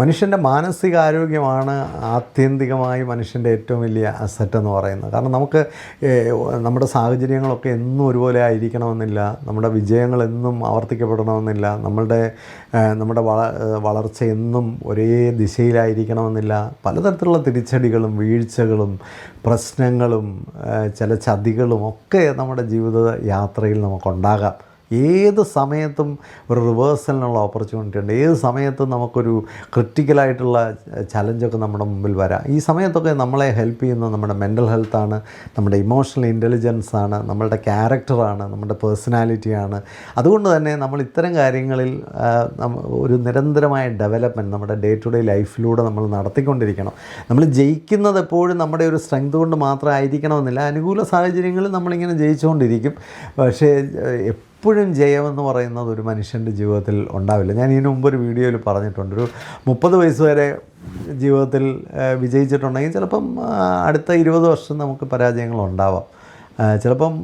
മനുഷ്യൻ്റെ മാനസികാരോഗ്യമാണ് ആത്യന്തികമായി മനുഷ്യൻ്റെ ഏറ്റവും വലിയ അസറ്റ് എന്ന് പറയുന്നത്. കാരണം നമുക്ക് നമ്മുടെ സാഹചര്യങ്ങളൊക്കെ എന്നും ഒരുപോലെ ആയിരിക്കണമെന്നില്ല, നമ്മുടെ വിജയങ്ങളെന്നും ആവർത്തിക്കപ്പെടണമെന്നില്ല, നമ്മുടെ വളർച്ച എന്നും ഒരേ ദിശയിലായിരിക്കണമെന്നില്ല. പലതരത്തിലുള്ള തിരിച്ചടികളും വീഴ്ചകളും പ്രശ്നങ്ങളും ചില ചതികളും ഒക്കെ നമ്മുടെ ജീവിത യാത്രയിൽ നമുക്കുണ്ടാകാം. ഏത് സമയത്തും ഒരു റിവേഴ്സലിനുള്ള ഓപ്പർച്യൂണിറ്റി ഉണ്ട്. ഏത് സമയത്തും നമുക്കൊരു ക്രിട്ടിക്കലായിട്ടുള്ള ചലഞ്ചൊക്കെ നമ്മുടെ മുമ്പിൽ വരാം. ഈ സമയത്തൊക്കെ നമ്മളെ ഹെൽപ്പ് ചെയ്യുന്നത് നമ്മുടെ മെൻ്റൽ ഹെൽത്താണ്, നമ്മുടെ ഇമോഷണൽ ഇൻ്റലിജൻസാണ്, നമ്മളുടെ ക്യാരക്ടറാണ്, നമ്മുടെ പേഴ്സണാലിറ്റിയാണ്. അതുകൊണ്ട് തന്നെ നമ്മൾ ഇത്തരം കാര്യങ്ങളിൽ ഒരു നിരന്തരമായ ഡെവലപ്മെൻറ്റ് നമ്മുടെ ഡേ ടു ഡേ ലൈഫിലൂടെ നമ്മൾ നടത്തിക്കൊണ്ടിരിക്കണം. നമ്മൾ ജയിക്കുന്നത് എപ്പോഴും നമ്മുടെ ഒരു സ്ട്രെങ്ത് കൊണ്ട് മാത്രമായിരിക്കണമെന്നില്ല. അനുകൂല സാഹചര്യങ്ങളിൽ നമ്മളിങ്ങനെ ജയിച്ചുകൊണ്ടിരിക്കും. പക്ഷേ എപ്പോഴും ജയമെന്ന് പറയുന്നത് ഒരു മനുഷ്യൻ്റെ ജീവിതത്തിൽ ഉണ്ടാവില്ല. ഞാൻ ഇതിനു മുമ്പ് ഒരു വീഡിയോയിൽ പറഞ്ഞിട്ടുണ്ട്, ഒരു 30 വയസ്സ് വരെ ജീവിതത്തിൽ വിജയിച്ചിട്ടുണ്ടെങ്കിൽ ചിലപ്പം അടുത്ത 20 വർഷം നമുക്ക് പരാജയങ്ങളുണ്ടാവാം. ചിലപ്പം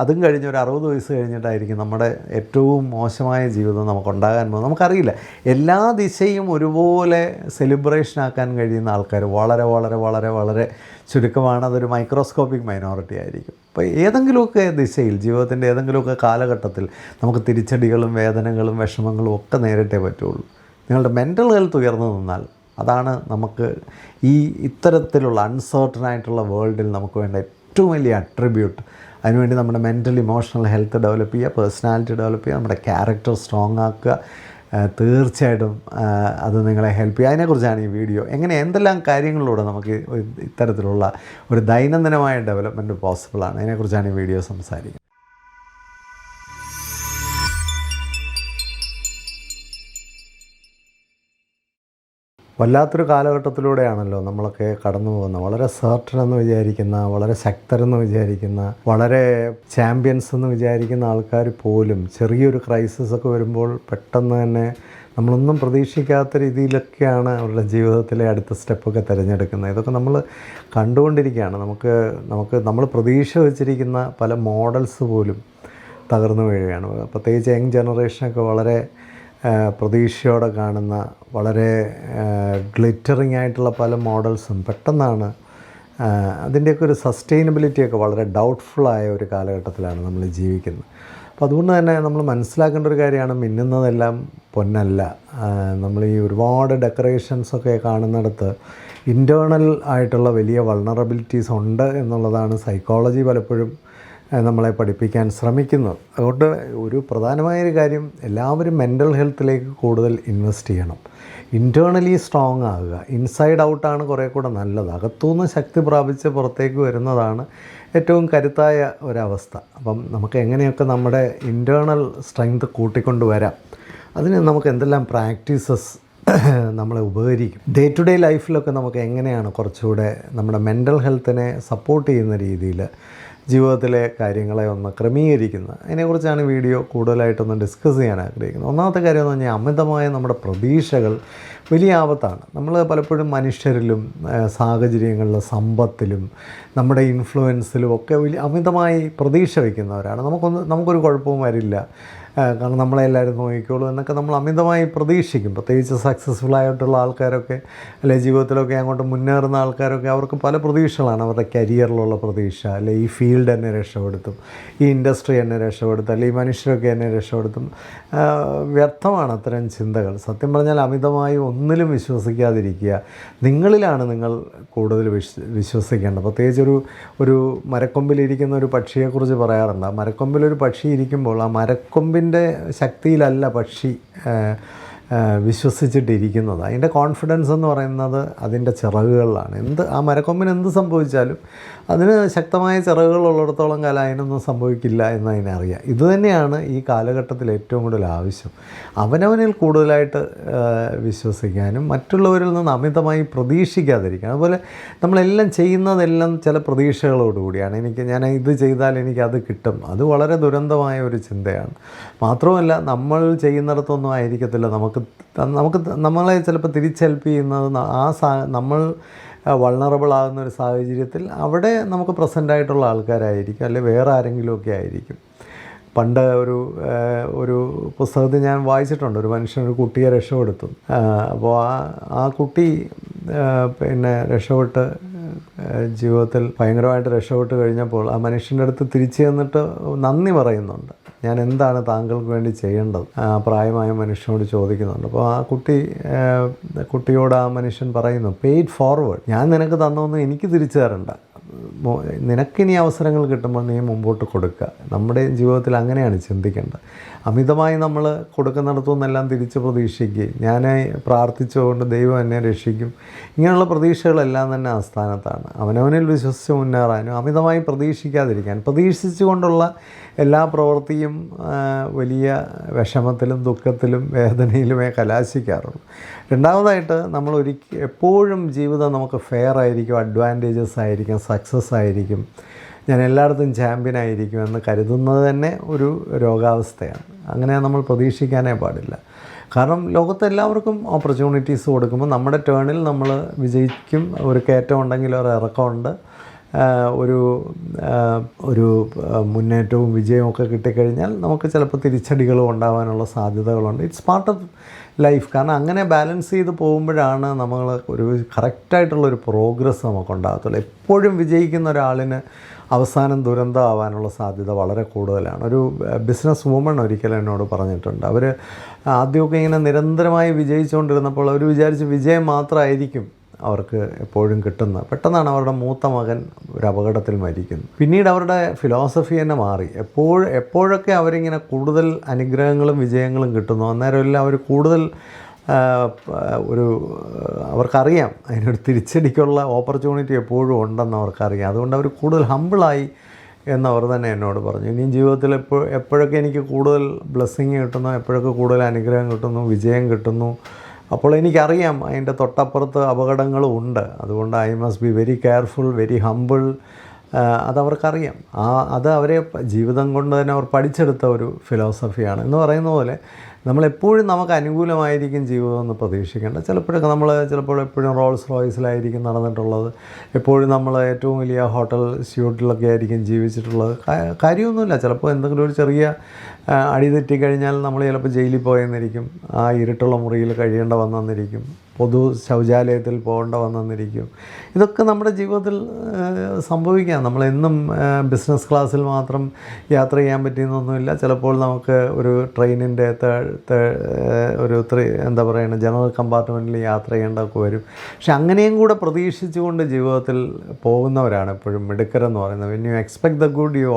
അതും കഴിഞ്ഞ് ഒരു 60 വയസ്സ് കഴിഞ്ഞിട്ടായിരിക്കും നമ്മുടെ ഏറ്റവും മോശമായ ജീവിതം നമുക്കുണ്ടാകാൻ പോകുന്നത്. നമുക്കറിയില്ല. എല്ലാ ദിശയും ഒരുപോലെ സെലിബ്രേഷനാക്കാൻ കഴിയുന്ന ആൾക്കാർ വളരെ വളരെ വളരെ വളരെ ചുരുക്കമാണ്. അതൊരു മൈക്രോസ്കോപ്പിക് മൈനോറിറ്റി ആയിരിക്കും. അപ്പോൾ ഏതെങ്കിലുമൊക്കെ ദിശയിൽ ജീവിതത്തിൻ്റെ ഏതെങ്കിലുമൊക്കെ കാലഘട്ടത്തിൽ നമുക്ക് തിരിച്ചടികളും വേദനകളും വിഷമങ്ങളും ഒക്കെ നേരിട്ടേ പറ്റുള്ളൂ. നിങ്ങളുടെ മെൻ്റൽ ഹെൽത്ത് ഉയർന്നു നിന്നാൽ അതാണ് നമുക്ക് ഈ ഇത്തരത്തിലുള്ള അൺസർട്ടനായിട്ടുള്ള വേൾഡിൽ നമുക്ക് വേണ്ട ഏറ്റവും വലിയ അട്രിബ്യൂട്ട്. അതിനുവേണ്ടി നമ്മുടെ മെൻ്റൽ ഇമോഷണൽ ഹെൽത്ത് ഡെവലപ്പ് ചെയ്യുക, പേഴ്സണാലിറ്റി ഡെവലപ്പ് ചെയ്യുക, നമ്മുടെ ക്യാരക്ടർ സ്ട്രോങ് ആക്കുക. തീർച്ചയായിട്ടും അത് നിങ്ങളെ ഹെൽപ്പ് ചെയ്യുക. അതിനെക്കുറിച്ചാണ് ഈ വീഡിയോ. എന്തെല്ലാം കാര്യങ്ങളിലൂടെ നമുക്ക് ഇത്തരത്തിലുള്ള ഒരു ദൈനംദിനമായ ഡെവലപ്മെൻറ്റ് പോസിബിളാണ്, അതിനെക്കുറിച്ചാണ് ഈ വീഡിയോ സംസാരിക്കുന്നത്. വല്ലാത്തൊരു കാലഘട്ടത്തിലൂടെയാണല്ലോ നമ്മളൊക്കെ കടന്നു പോകുന്നത്. വളരെ സർട്ടൻ എന്ന് വിചാരിക്കുന്ന, വളരെ ശക്തരെന്ന് വിചാരിക്കുന്ന, വളരെ ചാമ്പ്യൻസ് എന്ന് വിചാരിക്കുന്ന ആൾക്കാർ പോലും ചെറിയൊരു ക്രൈസിസൊക്കെ വരുമ്പോൾ പെട്ടെന്ന് തന്നെ നമ്മളൊന്നും പ്രതീക്ഷിക്കാത്ത രീതിയിലൊക്കെയാണ് അവരുടെ ജീവിതത്തിലെ അടുത്ത സ്റ്റെപ്പൊക്കെ തിരഞ്ഞെടുക്കുന്നത്. ഇതൊക്കെ നമ്മൾ കണ്ടുകൊണ്ടിരിക്കുകയാണ്. നമ്മൾ പ്രതീക്ഷ വെച്ചിരിക്കുന്ന പല മോഡൽസ് പോലും തകർന്നു വീഴുകയാണ്. പ്രത്യേകിച്ച് യങ് ജനറേഷനൊക്കെ വളരെ പ്രതീക്ഷയോടെ കാണുന്ന വളരെ ഗ്ലിറ്ററിങ് ആയിട്ടുള്ള പല മോഡൽസും പെട്ടെന്നാണ് അതിൻ്റെയൊക്കെ ഒരു സസ്റ്റൈനബിലിറ്റിയൊക്കെ വളരെ ഡൗട്ട്ഫുള്ളായ ഒരു കാലഘട്ടത്തിലാണ് നമ്മൾ ജീവിക്കുന്നത്. അപ്പോൾ അതുകൊണ്ട് തന്നെ നമ്മൾ മനസ്സിലാക്കേണ്ട ഒരു കാര്യമാണ്, മിന്നുന്നതെല്ലാം പൊന്നല്ല. നമ്മൾ ഈ ഒരുപാട് ഡെക്കറേഷൻസൊക്കെ കാണുന്നിടത്ത് ഇൻറ്റേർണൽ ആയിട്ടുള്ള വലിയ വൾണറബിലിറ്റീസ് ഉണ്ട് എന്നുള്ളതാണ് സൈക്കോളജി പലപ്പോഴും നമ്മളെ പഠിപ്പിക്കാൻ ശ്രമിക്കുന്നത്. അതുകൊണ്ട് ഒരു പ്രധാനമായൊരു കാര്യം, എല്ലാവരും മെൻ്റൽ ഹെൽത്തിലേക്ക് കൂടുതൽ ഇൻവെസ്റ്റ് ചെയ്യണം. ഇൻറ്റേർണലി സ്ട്രോങ് ആകുക. ഇൻസൈഡ് ഔട്ടാണ് കുറേ കൂടെ നല്ലത്. അകത്തുനിന്ന് ശക്തി പ്രാപിച്ച് പുറത്തേക്ക് വരുന്നതാണ് ഏറ്റവും കരുത്തായ ഒരവസ്ഥ. അപ്പം നമുക്ക് എങ്ങനെയൊക്കെ നമ്മുടെ ഇൻറ്റേർണൽ സ്ട്രെങ്ത് കൂട്ടിക്കൊണ്ട് വരാം, അതിന് നമുക്ക് എന്തെല്ലാം പ്രാക്ടീസസ് നമ്മളെ ഉപകരിക്കും. ഡേ ടു ഡേ ലൈഫിലൊക്കെ നമുക്ക് എങ്ങനെയാണ് കുറച്ചുകൂടെ നമ്മുടെ മെൻ്റൽ ഹെൽത്തിനെ സപ്പോർട്ട് ചെയ്യുന്ന രീതിയിൽ ജീവിതത്തിലെ കാര്യങ്ങളെ ഒന്ന് ക്രമീകരിക്കുന്നത്, അതിനെക്കുറിച്ചാണ് വീഡിയോ കൂടുതലായിട്ടൊന്ന് ഡിസ്കസ് ചെയ്യാൻ ആഗ്രഹിക്കുന്നത്. ഒന്നാമത്തെ കാര്യം എന്ന് പറഞ്ഞാൽ അമിതമായ നമ്മുടെ പ്രതീക്ഷകൾ വലിയ ആപത്താണ്. നമ്മൾ പലപ്പോഴും മനുഷ്യരിലും സാഹചര്യങ്ങളിലും സമ്പത്തിലും നമ്മുടെ ഇൻഫ്ലുവൻസിലും ഒക്കെ അമിതമായി പ്രതീക്ഷ വയ്ക്കുന്നവരാണ്. നമുക്കൊരു കുഴപ്പവും വരില്ല, കാരണം നമ്മളെല്ലാവരും നോക്കിക്കോളൂ എന്നൊക്കെ നമ്മൾ അമിതമായി പ്രതീക്ഷിക്കും. പ്രത്യേകിച്ച് സക്സസ്ഫുൾ ആയിട്ടുള്ള ആൾക്കാരൊക്കെ, അല്ലെ ജീവിതത്തിലൊക്കെ അങ്ങോട്ട് മുന്നേറുന്ന ആൾക്കാരൊക്കെ, അവർക്ക് പല പ്രതീക്ഷകളാണ്. അവരുടെ കരിയറിലുള്ള പ്രതീക്ഷ, അല്ലെ ഈ ഫീൽഡ് എന്നെ രക്ഷപ്പെടുത്തും, ഈ ഇൻഡസ്ട്രി എന്നെ രക്ഷപ്പെടുത്തും, അല്ലെ ഈ മനുഷ്യരൊക്കെ എന്നെ രക്ഷപ്പെടുത്തും. വ്യർത്ഥമാണ് അത്തരം ചിന്തകൾ. സത്യം പറഞ്ഞാൽ അമിതമായി ഒന്നിലും വിശ്വസിക്കാതിരിക്കുക. നിങ്ങളിലാണ് നിങ്ങൾ കൂടുതൽ വിശ്വസിക്കേണ്ടത്. പ്രത്യേകിച്ച് ഒരു മരക്കൊമ്പിലിരിക്കുന്ന ഒരു പക്ഷിയെക്കുറിച്ച് പറയാറുണ്ട്. ആ മരക്കൊമ്പിലൊരു പക്ഷി ഇരിക്കുമ്പോൾ ആ മരക്കൊമ്പിൻ്റെ ശക്തിയിലല്ല പക്ഷി വിശ്വസിച്ചിട്ടിരിക്കുന്നത്. അതിൻ്റെ കോൺഫിഡൻസ് എന്ന് പറയുന്നത് അതിൻ്റെ ചിറകുകളിലാണ്. ആ മരക്കൊമ്പിന് എന്ത് സംഭവിച്ചാലും അതിന് ശക്തമായ ചിറകുകളുള്ളിടത്തോളം കാലം അതിനൊന്നും സംഭവിക്കില്ല എന്നതിനറിയാം. ഇതുതന്നെയാണ് ഈ കാലഘട്ടത്തിൽ ഏറ്റവും കൂടുതൽ ആവശ്യം. അവനവനിൽ കൂടുതലായിട്ട് വിശ്വസിക്കാനും മറ്റുള്ളവരിൽ നിന്ന് അമിതമായി പ്രതീക്ഷിക്കാതിരിക്കാനും. അതുപോലെ നമ്മളെല്ലാം ചെയ്യുന്നതെല്ലാം ചില പ്രതീക്ഷകളോടുകൂടിയാണ്. ഞാൻ ഇത് ചെയ്താൽ എനിക്കത് കിട്ടും. അത് വളരെ ദുരന്തമായ ഒരു ചിന്തയാണ്. മാത്രമല്ല, നമ്മൾ ചെയ്യുന്നിടത്തൊന്നും ആയിരിക്കത്തില്ല നമ്മളെ ചിലപ്പോൾ തിരിച്ച് ഹെൽപ്പ് ചെയ്യുന്നത്. നമ്മൾ വൾണറബിൾ ആകുന്ന ഒരു സാഹചര്യത്തിൽ അവിടെ നമുക്ക് പ്രസൻ്റായിട്ടുള്ള ആൾക്കാരായിരിക്കും, അല്ലെങ്കിൽ വേറെ ആരെങ്കിലുമൊക്കെ ആയിരിക്കും. പണ്ട് ഒരു പുസ്തകത്തിൽ ഞാൻ വായിച്ചിട്ടുണ്ട്, ഒരു മനുഷ്യൻ ഒരു കുട്ടിയെ രക്ഷപ്പെടുത്തും. അപ്പോൾ ആ കുട്ടി പിന്നെ രക്ഷപ്പെട്ട് ജീവിതത്തിൽ ഭയങ്കരമായിട്ട് രക്ഷപ്പെട്ട് കഴിഞ്ഞപ്പോൾ ആ മനുഷ്യൻ്റെ അടുത്ത് തിരിച്ചു ചെന്നിട്ട് നന്ദി പറയുന്നുണ്ട്. ഞാൻ എന്താണ് താങ്കൾക്ക് വേണ്ടി ചെയ്യേണ്ടത്, പ്രായമായ മനുഷ്യനോട് ചോദിക്കുന്നുണ്ട്. അപ്പോൾ ആ കുട്ടിയോട് ആ മനുഷ്യൻ പറയുന്നു, പേ ഇറ്റ് ഫോർവേഡ്, ഞാൻ നിനക്ക് തന്നൊന്നും എനിക്ക് തിരിച്ചു തരണ്ട, നിനക്കിനി അവസരങ്ങൾ കിട്ടുമ്പോൾ നീ മുമ്പോട്ട് കൊടുക്കുക. നമ്മുടെ ജീവിതത്തിൽ അങ്ങനെയാണ് ചിന്തിക്കേണ്ടത്. അമിതമായി നമ്മൾ കൊടുക്കുന്നിടത്തുനിന്നെല്ലാം തിരിച്ച് പ്രതീക്ഷിക്കുകയും ഞാൻ പ്രാർത്ഥിച്ചുകൊണ്ട് ദൈവം എന്നെ രക്ഷിക്കും, ഇങ്ങനെയുള്ള പ്രതീക്ഷകളെല്ലാം തന്നെ ആസ്ഥാനത്താണ്. അവനവനിൽ വിശ്വസിച്ച് മുന്നേറാനും അമിതമായി പ്രതീക്ഷിക്കാതിരിക്കാൻ, പ്രതീക്ഷിച്ചുകൊണ്ടുള്ള എല്ലാ പ്രവൃത്തിയും വലിയ വിഷമത്തിലും ദുഃഖത്തിലും വേദനയിലുമേ കലാശിക്കാറുള്ളൂ. രണ്ടാമതായിട്ട് നമ്മൾ എപ്പോഴും ജീവിതം നമുക്ക് ഫെയർ ആയിരിക്കും, അഡ്വാൻറ്റേജസ് ആയിരിക്കും, സക്സസ് ആയിരിക്കും, ഞാൻ എല്ലായിടത്തും ചാമ്പ്യനായിരിക്കും എന്ന് കരുതുന്നത് തന്നെ ഒരു രോഗാവസ്ഥയാണ്. അങ്ങനെ നമ്മൾ പ്രതീക്ഷിക്കാനേ പാടില്ല. കാരണം ലോകത്ത് എല്ലാവർക്കും ഓപ്പർച്യൂണിറ്റീസ് കൊടുക്കുമ്പോൾ നമ്മുടെ ടേണിൽ നമ്മൾ വിജയിക്കും. ഒരു കയറ്റം ഉണ്ടെങ്കിൽ ഒരു ഇറക്കമുണ്ട്, ഒരു മുന്നേറ്റവും വിജയവും ഒക്കെ കിട്ടിക്കഴിഞ്ഞാൽ നമുക്ക് ചിലപ്പോൾ തിരിച്ചടികളും ഉണ്ടാകാനുള്ള സാധ്യതകളുണ്ട്. It's part of life. കാരണം അങ്ങനെ ബാലൻസ് ചെയ്ത് പോകുമ്പോഴാണ് നമ്മൾ ഒരു കറക്റ്റായിട്ടുള്ളൊരു പ്രോഗ്രസ് നമുക്കുണ്ടാകത്തുള്ളൂ. എപ്പോഴും വിജയിക്കുന്ന ഒരാളിന് അവസാനം ദുരന്തമാവാനുള്ള സാധ്യത വളരെ കൂടുതലാണ്. ഒരു ബിസിനസ് വുമൺ ഒരിക്കലും എന്നോട് പറഞ്ഞിട്ടുണ്ട്, അവർ ആദ്യമൊക്കെ ഇങ്ങനെ നിരന്തരമായി വിജയിച്ചുകൊണ്ടിരുന്നപ്പോൾ അവർ വിചാരിച്ച് വിജയം മാത്രമായിരിക്കും അവർക്ക് എപ്പോഴും കിട്ടുന്നത്. പെട്ടെന്നാണ് അവരുടെ മൂത്ത മകൻ ഒരു അപകടത്തിൽ മരിക്കുന്നത്. പിന്നീട് അവരുടെ ഫിലോസഫി തന്നെ മാറി. എപ്പോഴൊക്കെ അവരിങ്ങനെ കൂടുതൽ അനുഗ്രഹങ്ങളും വിജയങ്ങളും കിട്ടുന്നു, അന്നേരമെല്ലാം അവർ കൂടുതൽ അവർക്കറിയാം അതിനൊരു തിരിച്ചടിക്കുള്ള ഓപ്പർച്യൂണിറ്റി എപ്പോഴും ഉണ്ടെന്ന് അവർക്കറിയാം. അതുകൊണ്ട് അവർ കൂടുതൽ ഹമ്പിളായി എന്നവർ തന്നെ എന്നോട് പറഞ്ഞു. ഇനിയും ജീവിതത്തിൽ എപ്പോഴൊക്കെ എനിക്ക് കൂടുതൽ ബ്ലെസ്സിങ് കിട്ടുന്നു, എപ്പോഴൊക്കെ കൂടുതൽ അനുഗ്രഹം കിട്ടുന്നു, വിജയം കിട്ടുന്നു, അപ്പോൾ എനിക്കറിയാം അതിൻ്റെ തൊട്ടപ്പുറത്ത് അപകടങ്ങളും ഉണ്ട്. അതുകൊണ്ട് I must be very careful, very humble. അതവർക്കറിയാം. അത് അവരെ ജീവിതം കൊണ്ട് തന്നെ അവർ പഠിച്ചെടുത്ത ഒരു ഫിലോസഫിയാണ്. എന്ന് പറയുന്ന പോലെ നമ്മളെപ്പോഴും നമുക്ക് അനുകൂലമായിരിക്കും ജീവിതമെന്ന് പ്രതീക്ഷിക്കേണ്ട. ചിലപ്പോൾ എപ്പോഴും റോൾസ് റോയ്സിലായിരിക്കും നടന്നിട്ടുള്ളത്, എപ്പോഴും നമ്മൾ ഏറ്റവും വലിയ ഹോട്ടൽ സ്യൂട്ടിലൊക്കെ ആയിരിക്കും ജീവിച്ചിട്ടുള്ളത്. കാര്യമൊന്നുമില്ല. ചിലപ്പോൾ എന്തെങ്കിലും ഒരു ചെറിയ അടി തെറ്റിക്കഴിഞ്ഞാൽ നമ്മൾ ചിലപ്പോൾ ജയിലിൽ പോയെന്നിരിക്കും, ആ ഇരുട്ടുള്ള മുറിയിൽ കഴിയേണ്ട വന്നെന്നിരിക്കും, പൊതു ശൗചാലയത്തിൽ പോകേണ്ട വന്നെന്നിരിക്കും. ഇതൊക്കെ നമ്മുടെ ജീവിതത്തിൽ സംഭവിക്കാം. നമ്മളെന്നും ബിസിനസ് ക്ലാസ്സിൽ മാത്രം യാത്ര ചെയ്യാൻ പറ്റിയെന്നൊന്നുമില്ല. ചിലപ്പോൾ നമുക്ക് ഒരു ട്രെയിനിൻ്റെ ജനറൽ കമ്പാർട്ട്മെൻറ്റിൽ യാത്ര ചെയ്യേണ്ടതൊക്കെ വരും. പക്ഷെ അങ്ങനെയും കൂടെ പ്രതീക്ഷിച്ചുകൊണ്ട് ജീവിതത്തിൽ പോകുന്നവരാണ് എപ്പോഴും മിടുക്കരെന്ന് പറയുന്നത്. When you expect the good, you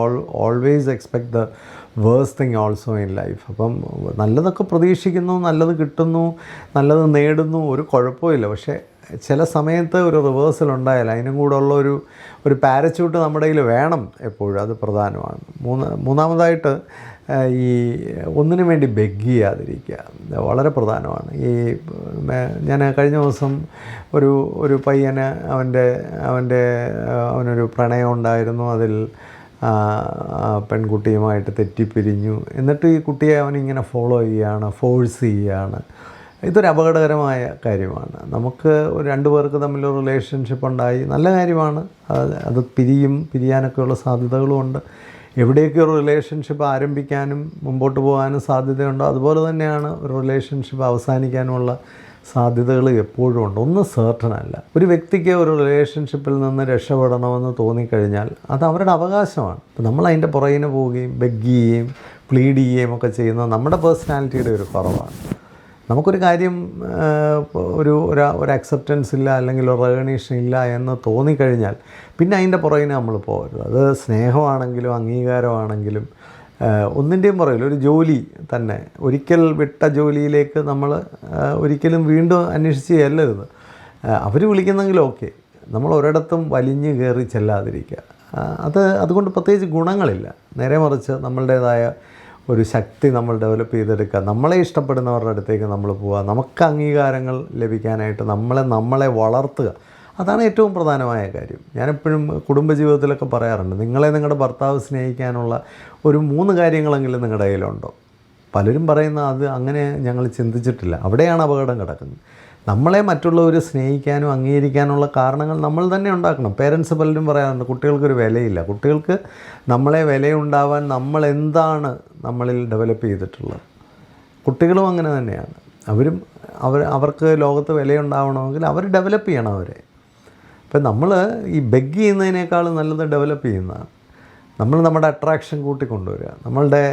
always expect the worst thing also in life. അപ്പം നല്ലതൊക്കെ പ്രതീക്ഷിക്കുന്നു, നല്ലത് കിട്ടുന്നു, നല്ലത് നേടുന്നു, ഒരു കുഴപ്പമില്ല. പക്ഷേ ചില സമയത്ത് ഒരു റിവേഴ്സൽ ഉണ്ടായാൽ അതിനും കൂടെ ഉള്ള ഒരു പാരച്യൂട്ട് നമ്മുടെ കയ്യിൽ വേണം എപ്പോഴും. അത് പ്രധാനമാണ്. മൂന്നാമതായിട്ട് ഈ ഒന്നിനു വേണ്ടി ബെഗ് ചെയ്യാതിരിക്കുക വളരെ പ്രധാനമാണ്. ഞാൻ കഴിഞ്ഞ ദിവസം ഒരു പയ്യന് അവനൊരു പ്രണയം ഉണ്ടായിരുന്നു. അതിൽ പെൺകുട്ടിയുമായിട്ട് തെറ്റിപ്പിരിഞ്ഞു. എന്നിട്ട് ഈ കുട്ടിയെ അവനിങ്ങനെ ഫോളോ ചെയ്യുകയാണ്, ഫോഴ്സ് ചെയ്യുകയാണ്. ഇതൊരു അപകടകരമായ കാര്യമാണ്. നമുക്ക് രണ്ടു പേർക്ക് തമ്മിലൊരു റിലേഷൻഷിപ്പ് ഉണ്ടായി, നല്ല കാര്യമാണ്. അത് പിരിയാനൊക്കെയുള്ള സാധ്യതകളുമുണ്ട്. എവിടെയൊക്കെ ഒരു റിലേഷൻഷിപ്പ് ആരംഭിക്കാനും മുമ്പോട്ട് പോകാനും സാധ്യതയുണ്ടോ, അതുപോലെ തന്നെയാണ് ഒരു റിലേഷൻഷിപ്പ് അവസാനിക്കാനുമുള്ള സാധ്യതകൾ എപ്പോഴും ഉണ്ട്. ഒന്നും സെർട്ടനല്ല. ഒരു വ്യക്തിക്ക് ഒരു റിലേഷൻഷിപ്പിൽ നിന്ന് രക്ഷപ്പെടണമെന്ന് തോന്നിക്കഴിഞ്ഞാൽ അത് അവരുടെ അവകാശമാണ്. അപ്പോൾ നമ്മൾ അതിൻ്റെ പുറകിന് പോവുകയും ബെഗ് ചെയ്യുകയും പ്ലീഡ് ചെയ്യുകയും ഒക്കെ ചെയ്യുന്നത് നമ്മുടെ പേഴ്സണാലിറ്റിയുടെ ഒരു കുറവാണ്. നമുക്കൊരു കാര്യം ഒരു അക്സെപ്റ്റൻസ് ഇല്ല, അല്ലെങ്കിൽ ഒരു റെക്കഗ്നീഷൻ ഇല്ല എന്ന് തോന്നിക്കഴിഞ്ഞാൽ പിന്നെ അതിൻ്റെ പുറകിന് നമ്മൾ പോകരുത്. അത് സ്നേഹമാണെങ്കിലും അംഗീകാരമാണെങ്കിലും ഒന്നിൻ്റെയും പുറകിൽ ഒരു ജോലി തന്നെ ഒരിക്കൽ വിട്ട ജോലിയിലേക്ക് നമ്മൾ ഒരിക്കലും വീണ്ടും അന്വേഷിച്ച് ചെല്ലരുത്. അവർ വിളിക്കുന്നെങ്കിലും ഓക്കെ, നമ്മൾ ഒരിടത്തും വലിഞ്ഞു കയറി ചെല്ലാതിരിക്കുക. അതുകൊണ്ട് പ്രത്യേകിച്ച് ഗുണങ്ങളില്ല. നേരെ മറിച്ച് നമ്മളുടേതായ ഒരു ശക്തി നമ്മൾ ഡെവലപ്പ് ചെയ്തെടുക്കുക, നമ്മളെ ഇഷ്ടപ്പെടുന്നവരുടെ അടുത്തേക്ക് നമ്മൾ പോവുക, നമുക്ക് അംഗീകാരങ്ങൾ ലഭിക്കാനായിട്ട് നമ്മളെ വളർത്തുക. അതാണ് ഏറ്റവും പ്രധാനമായ കാര്യം. ഞാനെപ്പോഴും കുടുംബജീവിതത്തിലൊക്കെ പറയാറുണ്ട്, നിങ്ങളെ നിങ്ങളുടെ ഭർത്താവ് സ്നേഹിക്കാനുള്ള ഒരു 3 കാര്യങ്ങളെങ്കിലും നിങ്ങളുടെ കയ്യിലുണ്ടോ? പലരും പറയുന്ന അത് അങ്ങനെ ഞങ്ങൾ ചിന്തിച്ചിട്ടില്ല. അവിടെയാണ് അപകടം കിടക്കുന്നത്. നമ്മളെ മറ്റുള്ളവർ സ്നേഹിക്കാനും അംഗീകരിക്കാനുള്ള കാരണങ്ങൾ നമ്മൾ തന്നെ ഉണ്ടാക്കണം. പേരൻസ് പലരും പറയാറുണ്ട് കുട്ടികൾക്കൊരു വിലയില്ല. കുട്ടികൾക്ക് നമ്മളെ വിലയുണ്ടാവാൻ നമ്മൾ എന്താണ് നമ്മളിൽ ഡെവലപ്പ് ചെയ്തിട്ടുള്ളത്. കുട്ടികളും അങ്ങനെ തന്നെയാണ്. അവർക്ക് ലോകത്ത് വിലയുണ്ടാവണമെങ്കിൽ അവർ ഡെവലപ്പ് ചെയ്യണം അവരെ. അപ്പം നമ്മൾ ഈ ബെഗ് ചെയ്യുന്നതിനേക്കാൾ നല്ലത് ഡെവലപ്പ് ചെയ്യുന്നതാണ്. നമ്മൾ നമ്മുടെ അട്രാക്ഷൻ കൂട്ടിക്കൊണ്ടുവരിക, നമ്മളുടെ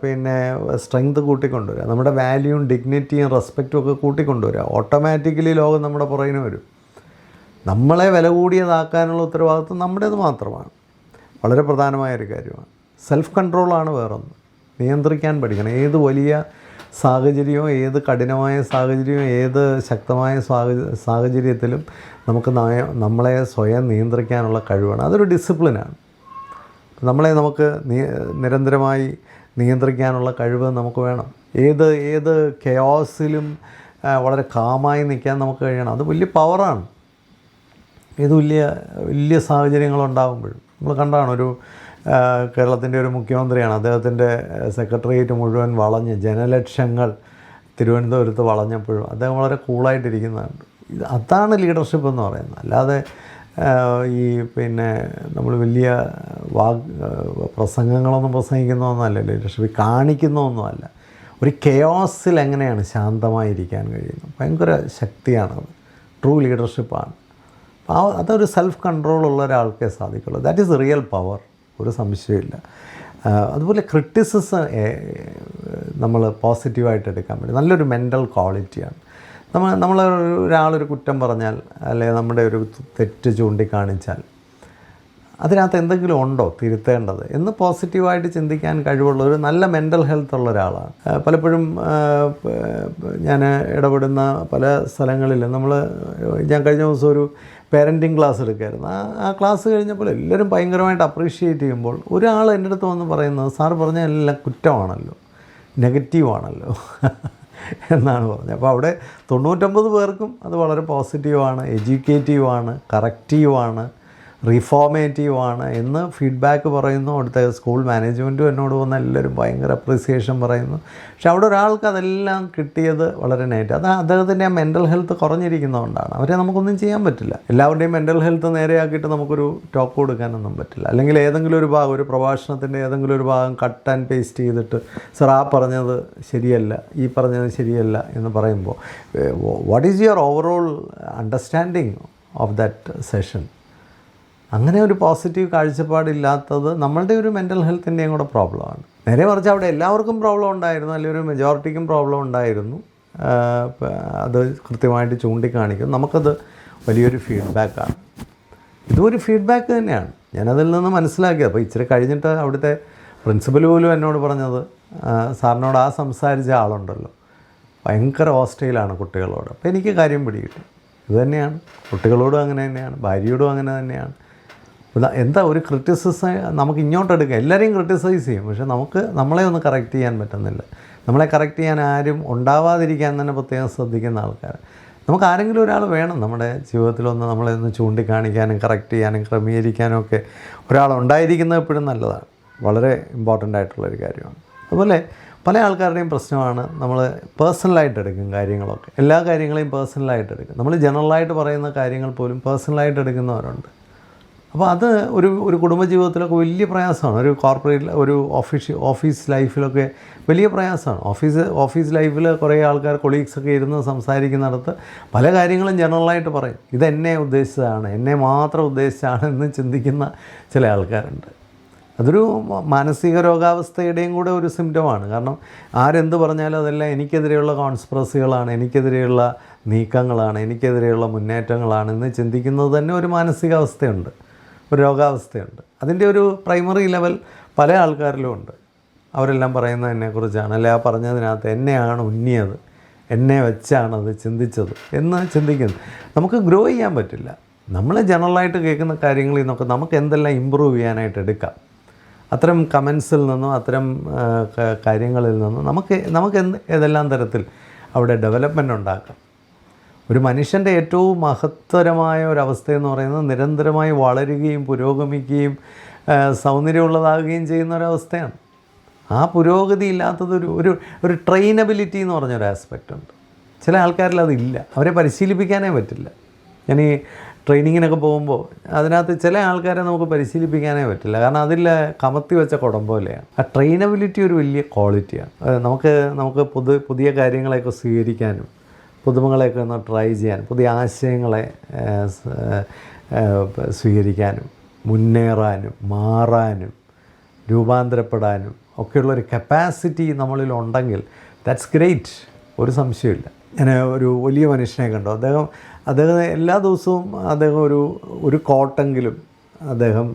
പിന്നെ സ്ട്രെങ്ത് കൂട്ടിക്കൊണ്ടുവരിക, നമ്മുടെ വാല്യൂവും ഡിഗ്നിറ്റിയും റെസ്പെക്റ്റും ഒക്കെ കൂട്ടിക്കൊണ്ടുവരിക. ഓട്ടോമാറ്റിക്കലി ലോകം നമ്മുടെ പുറകിന് വരും. നമ്മളെ വില കൂടിയതാക്കാനുള്ള ഉത്തരവാദിത്വം നമ്മുടേത് മാത്രമാണ്. വളരെ പ്രധാനമായൊരു കാര്യമാണ്. സെൽഫ് കൺട്രോളാണ് വേറൊന്ന്. നിയന്ത്രിക്കാൻ പഠിക്കണം. ഏത് വലിയ സാഹചര്യവും ഏത് കഠിനമായ സാഹചര്യവും ഏത് ശക്തമായ സാഹചര്യത്തിലും നമുക്ക് നമ്മളെ സ്വയം നിയന്ത്രിക്കാനുള്ള കഴിവാണ്. അതൊരു ഡിസിപ്ലിനാണ്. നമുക്ക് നിരന്തരമായി നിയന്ത്രിക്കാനുള്ള കഴിവ് നമുക്ക് വേണം. ഏത് കെയോസിലും വളരെ കാമായി നിൽക്കാൻ നമുക്ക് കഴിയണം. അത് വലിയ പവറാണ്. ഏത് വലിയ സാഹചര്യങ്ങളുണ്ടാകുമ്പോഴും നമ്മൾ കണ്ടാണ്. കേരളത്തിൻ്റെ ഒരു മുഖ്യമന്ത്രിയാണ്. അദ്ദേഹത്തിൻ്റെ സെക്രട്ടേറിയറ്റ് മുഴുവൻ വളഞ്ഞ് ജനലക്ഷങ്ങൾ തിരുവനന്തപുരത്ത് വളഞ്ഞപ്പോഴും അദ്ദേഹം വളരെ കൂളായിട്ടിരിക്കുന്നതാണ്. അതാണ് ലീഡർഷിപ്പ് എന്ന് പറയുന്നത്. അല്ലാതെ പിന്നെ നമ്മൾ വലിയ പ്രസംഗങ്ങളൊന്നും പ്രസംഗിക്കുന്നതൊന്നുമല്ല ലീഡർഷിപ്പ്, കാണിക്കുന്നതൊന്നുമല്ല. ഒരു കെയോസിൽ എങ്ങനെയാണ് ശാന്തമായിരിക്കാൻ കഴിയുന്നത്, ഭയങ്കര ശക്തിയാണത്. ട്രൂ ലീഡർഷിപ്പാണ്. അതൊരു സെൽഫ് കൺട്രോളുള്ള ഒരാൾക്കേ സാധിക്കുള്ളൂ. ദാറ്റ് ഈസ് റിയൽ പവർ, ഒരു സംശയമില്ല. അതുപോലെ ക്രിറ്റിസിസം നമ്മൾ പോസിറ്റീവായിട്ട് എടുക്കാൻ പറ്റും. നല്ലൊരു മെൻ്റൽ ക്വാളിറ്റിയാണ്. ഒരാളൊരു കുറ്റം പറഞ്ഞാൽ അല്ലെങ്കിൽ നമ്മുടെ ഒരു തെറ്റ് ചൂണ്ടിക്കാണിച്ചാൽ അതിനകത്ത് എന്തെങ്കിലും ഉണ്ടോ തിരുത്തേണ്ടത് എന്ന് പോസിറ്റീവായിട്ട് ചിന്തിക്കാൻ കഴിവുള്ള ഒരു നല്ല മെൻ്റൽ ഹെൽത്ത് ഉള്ള ഒരാളാണ്. പലപ്പോഴും ഞാൻ ഇടപെടുന്ന പല സ്ഥലങ്ങളിലും ഞാൻ കഴിഞ്ഞ ദിവസം ഒരു പേരൻറ്റിങ് ക്ലാസ് എടുക്കുമായിരുന്നു. ആ ക്ലാസ് കഴിഞ്ഞപ്പോൾ എല്ലാവരും ഭയങ്കരമായിട്ട് അപ്രീഷിയേറ്റ് ചെയ്യുമ്പോൾ ഒരാൾ എൻ്റെ അടുത്ത് വന്ന് പറയുന്നത്, സാറ് പറഞ്ഞ എല്ലാം കുറ്റമാണല്ലോ, നെഗറ്റീവാണല്ലോ എന്നാണ് പറഞ്ഞത്. അപ്പോൾ അവിടെ 99 പേർക്കും അത് വളരെ പോസിറ്റീവാണ്, എഡ്യൂക്കേറ്റീവാണ്, കറക്റ്റീവാണ്, റിഫോർമേറ്റീവാണ് എന്ന് ഫീഡ്ബാക്ക് പറയുന്നു. അവിടുത്തെ സ്കൂൾ മാനേജ്മെൻറ്റും എന്നോട് വന്ന് എല്ലാവരും ഭയങ്കര അപ്രിസിയേഷൻ പറയുന്നു. പക്ഷെ അവിടെ ഒരാൾക്ക് അതെല്ലാം കിട്ടിയത് വളരെ അത് അദ്ദേഹത്തിൻ്റെ ആ മെൻ്റൽ ഹെൽത്ത് കുറഞ്ഞിരിക്കുന്നതുകൊണ്ടാണ്. അവരെ നമുക്കൊന്നും ചെയ്യാൻ പറ്റില്ല. എല്ലാവരുടെയും മെൻ്റൽ ഹെൽത്ത് നേരെയാക്കിയിട്ട് നമുക്കൊരു ടോക്ക് കൊടുക്കാനൊന്നും പറ്റില്ല. അല്ലെങ്കിൽ ഏതെങ്കിലും ഒരു ഭാഗം, ഒരു പ്രഭാഷണത്തിൻ്റെ ഏതെങ്കിലും ഒരു ഭാഗം കട്ട് ആൻഡ് പേസ്റ്റ് ചെയ്തിട്ട് സർ ആ പറഞ്ഞത് ശരിയല്ല, ഈ പറഞ്ഞത് ശരിയല്ല എന്ന് പറയുമ്പോൾ what is your overall understanding of that session? അങ്ങനെ ഒരു പോസിറ്റീവ് കാഴ്ചപ്പാടില്ലാത്തത് നമ്മളുടെ ഒരു മെൻ്റൽ ഹെൽത്തിൻ്റെയും കൂടെ പ്രോബ്ലമാണ്. നേരെ മറിച്ച് അവിടെ എല്ലാവർക്കും പ്രോബ്ലം ഉണ്ടായിരുന്നു, അല്ലെങ്കിൽ ഒരു മെജോറിറ്റിക്കും പ്രോബ്ലം ഉണ്ടായിരുന്നു. അത് കൃത്യമായിട്ട് ചൂണ്ടിക്കാണിക്കും. നമുക്കത് വലിയൊരു ഫീഡ്ബാക്കാണ്. ഇതും ഒരു ഫീഡ്ബാക്ക് തന്നെയാണ്. ഞാനതിൽ നിന്ന് മനസ്സിലാക്കിയത്. അപ്പോൾ ഇച്ചിരി കഴിഞ്ഞിട്ട് അവിടുത്തെ പ്രിൻസിപ്പൽ പോലും എന്നോട് പറഞ്ഞത്, സാറിനോട് ആ സംസാരിച്ച ആളുണ്ടല്ലോ ഭയങ്കര ഹോസ്റ്റയിലാണ് കുട്ടികളോട്. അപ്പോൾ എനിക്ക് കാര്യം പിടികിട്ടി. ഇത് തന്നെയാണ് കുട്ടികളോടും അങ്ങനെ തന്നെയാണ്, ഭാര്യയോടും അങ്ങനെ തന്നെയാണ്. എന്താ ഒരു ക്രിറ്റിസിസം നമുക്ക് ഇങ്ങോട്ടെടുക്കാം. എല്ലാവരെയും ക്രിറ്റിസൈസ് ചെയ്യും, പക്ഷേ നമ്മളെ ഒന്ന് കറക്റ്റ് ചെയ്യാൻ പറ്റുന്നില്ല. നമ്മളെ കറക്റ്റ് ചെയ്യാൻ ആരും ഉണ്ടാവാതിരിക്കാൻ തന്നെ പ്രത്യേകം ശ്രദ്ധിക്കുന്ന ആൾക്കാർ. നമുക്ക് ആരെങ്കിലും ഒരാൾ വേണം നമ്മുടെ ജീവിതത്തിലൊന്ന് നമ്മളെ ഒന്ന് ചൂണ്ടിക്കാണിക്കാനും കറക്റ്റ് ചെയ്യാനും ക്രമീകരിക്കാനും ഒക്കെ ഒരാളുണ്ടായിരിക്കുന്നത് എപ്പോഴും നല്ലതാണ്. വളരെ ഇമ്പോർട്ടൻ്റ് ആയിട്ടുള്ളൊരു കാര്യമാണ്. അതുപോലെ പല ആൾക്കാരുടെയും പ്രശ്നമാണ് നമ്മൾ പേഴ്സണലായിട്ട് എടുക്കും കാര്യങ്ങളൊക്കെ. എല്ലാ കാര്യങ്ങളെയും പേഴ്സണലായിട്ട് എടുക്കും. നമ്മൾ ജനറലായിട്ട് പറയുന്ന കാര്യങ്ങൾ പോലും പേഴ്സണലായിട്ട് എടുക്കുന്നവരുണ്ട്. അപ്പോൾ അത് ഒരു കുടുംബജീവിതത്തിലൊക്കെ വലിയ പ്രയാസമാണ്. ഒരു കോർപ്പറേറ്റ് ഒരു ഓഫീസ് ലൈഫിലൊക്കെ വലിയ പ്രയാസമാണ്. ഓഫീസ് ലൈഫിൽ കുറേ ആൾക്കാർ കൊളീഗ്സൊക്കെ ഇരുന്ന് സംസാരിക്കുന്നിടത്ത് പല കാര്യങ്ങളും ജനറലായിട്ട് പറയും. ഇതെന്നെ ഉദ്ദേശിച്ചതാണ്, എന്നെ മാത്രം ഉദ്ദേശിച്ചാണ് എന്ന് ചിന്തിക്കുന്ന ചില ആൾക്കാരുണ്ട്. അതൊരു മാനസിക രോഗാവസ്ഥയുടെയും കൂടെ ഒരു സിംറ്റമാണ്. കാരണം ആരെന്ത് പറഞ്ഞാലും അതെല്ലാം എനിക്കെതിരെയുള്ള കോൺസ്പിറസികളാണ്, എനിക്കെതിരെയുള്ള നീക്കങ്ങളാണ്, എനിക്കെതിരെയുള്ള മുന്നേറ്റങ്ങളാണ് എന്ന് ചിന്തിക്കുന്നത് തന്നെ ഒരു മാനസികാവസ്ഥയുണ്ട്, ഒരു രോഗാവസ്ഥയുണ്ട്. അതിൻ്റെ ഒരു പ്രൈമറി ലെവൽ പല ആൾക്കാരിലും ഉണ്ട്. അവരെല്ലാം പറയുന്നത് എന്നെക്കുറിച്ചാണ്, അല്ലെ ആ പറഞ്ഞതിനകത്ത് എന്നെയാണ് ഉന്നിയത്, എന്നെ വെച്ചാണത് ചിന്തിച്ചത് എന്ന് ചിന്തിക്കുന്നു. നമുക്ക് ഗ്രോ ചെയ്യാൻ പറ്റില്ല. നമ്മൾ ജനറലായിട്ട് കേൾക്കുന്ന കാര്യങ്ങളിൽ നിന്നൊക്കെ നമുക്ക് എന്തെല്ലാം ഇമ്പ്രൂവ് ചെയ്യാനായിട്ട് എടുക്കാം. അത്തരം കമൻസിൽ നിന്നും അത്തരം കാര്യങ്ങളിൽ നിന്നും നമുക്ക് ഏതെല്ലാം തരത്തിൽ അവിടെ ഡെവലപ്മെൻ്റ് ഉണ്ടാക്കാം. ഒരു മനുഷ്യൻ്റെ ഏറ്റവും മഹത്തരമായ ഒരവസ്ഥയെന്ന് പറയുന്നത് നിരന്തരമായി വളരുകയും പുരോഗമിക്കുകയും സൗന്ദര്യമുള്ളതാകുകയും ചെയ്യുന്ന ഒരവസ്ഥയാണ്. ആ പുരോഗതി ഇല്ലാത്തത് ഒരു ട്രെയിനബിലിറ്റി എന്ന് പറഞ്ഞൊരു ആസ്പെക്റ്റ് ഉണ്ട്. ചില ആൾക്കാരിൽ അതില്ല, അവരെ പരിശീലിപ്പിക്കാനേ പറ്റില്ല. ഞാൻ ഈ ട്രെയിനിങ്ങിനൊക്കെ പോകുമ്പോൾ അതിനകത്ത് ചില ആൾക്കാരെ നമുക്ക് പരിശീലിപ്പിക്കാനേ പറ്റില്ല, കാരണം അതിൽ കമത്തി വെച്ച കുടം പോലെയാണ്. ആ ട്രെയിനബിലിറ്റി ഒരു വലിയ ക്വാളിറ്റിയാണ്. നമുക്ക് പുതിയ കാര്യങ്ങളെയൊക്കെ സ്വീകരിക്കാനും പുതുമകളെയൊക്കെ ഒന്ന് ട്രൈ ചെയ്യാനും പുതിയ ആശയങ്ങളെ സ്വീകരിക്കാനും മുന്നേറാനും മാറാനും രൂപാന്തരപ്പെടാനും ഒക്കെയുള്ളൊരു കപ്പാസിറ്റി നമ്മളിലുണ്ടെങ്കിൽ ദാറ്റ്സ് ഗ്രേറ്റ്, ഒരു സംശയമില്ല. ഞാൻ ഒരു വലിയ മനുഷ്യനെ കണ്ടു. അദ്ദേഹം എല്ലാ ദിവസവും അദ്ദേഹം ഒരു കോട്ടെങ്കിലും അദ്ദേഹം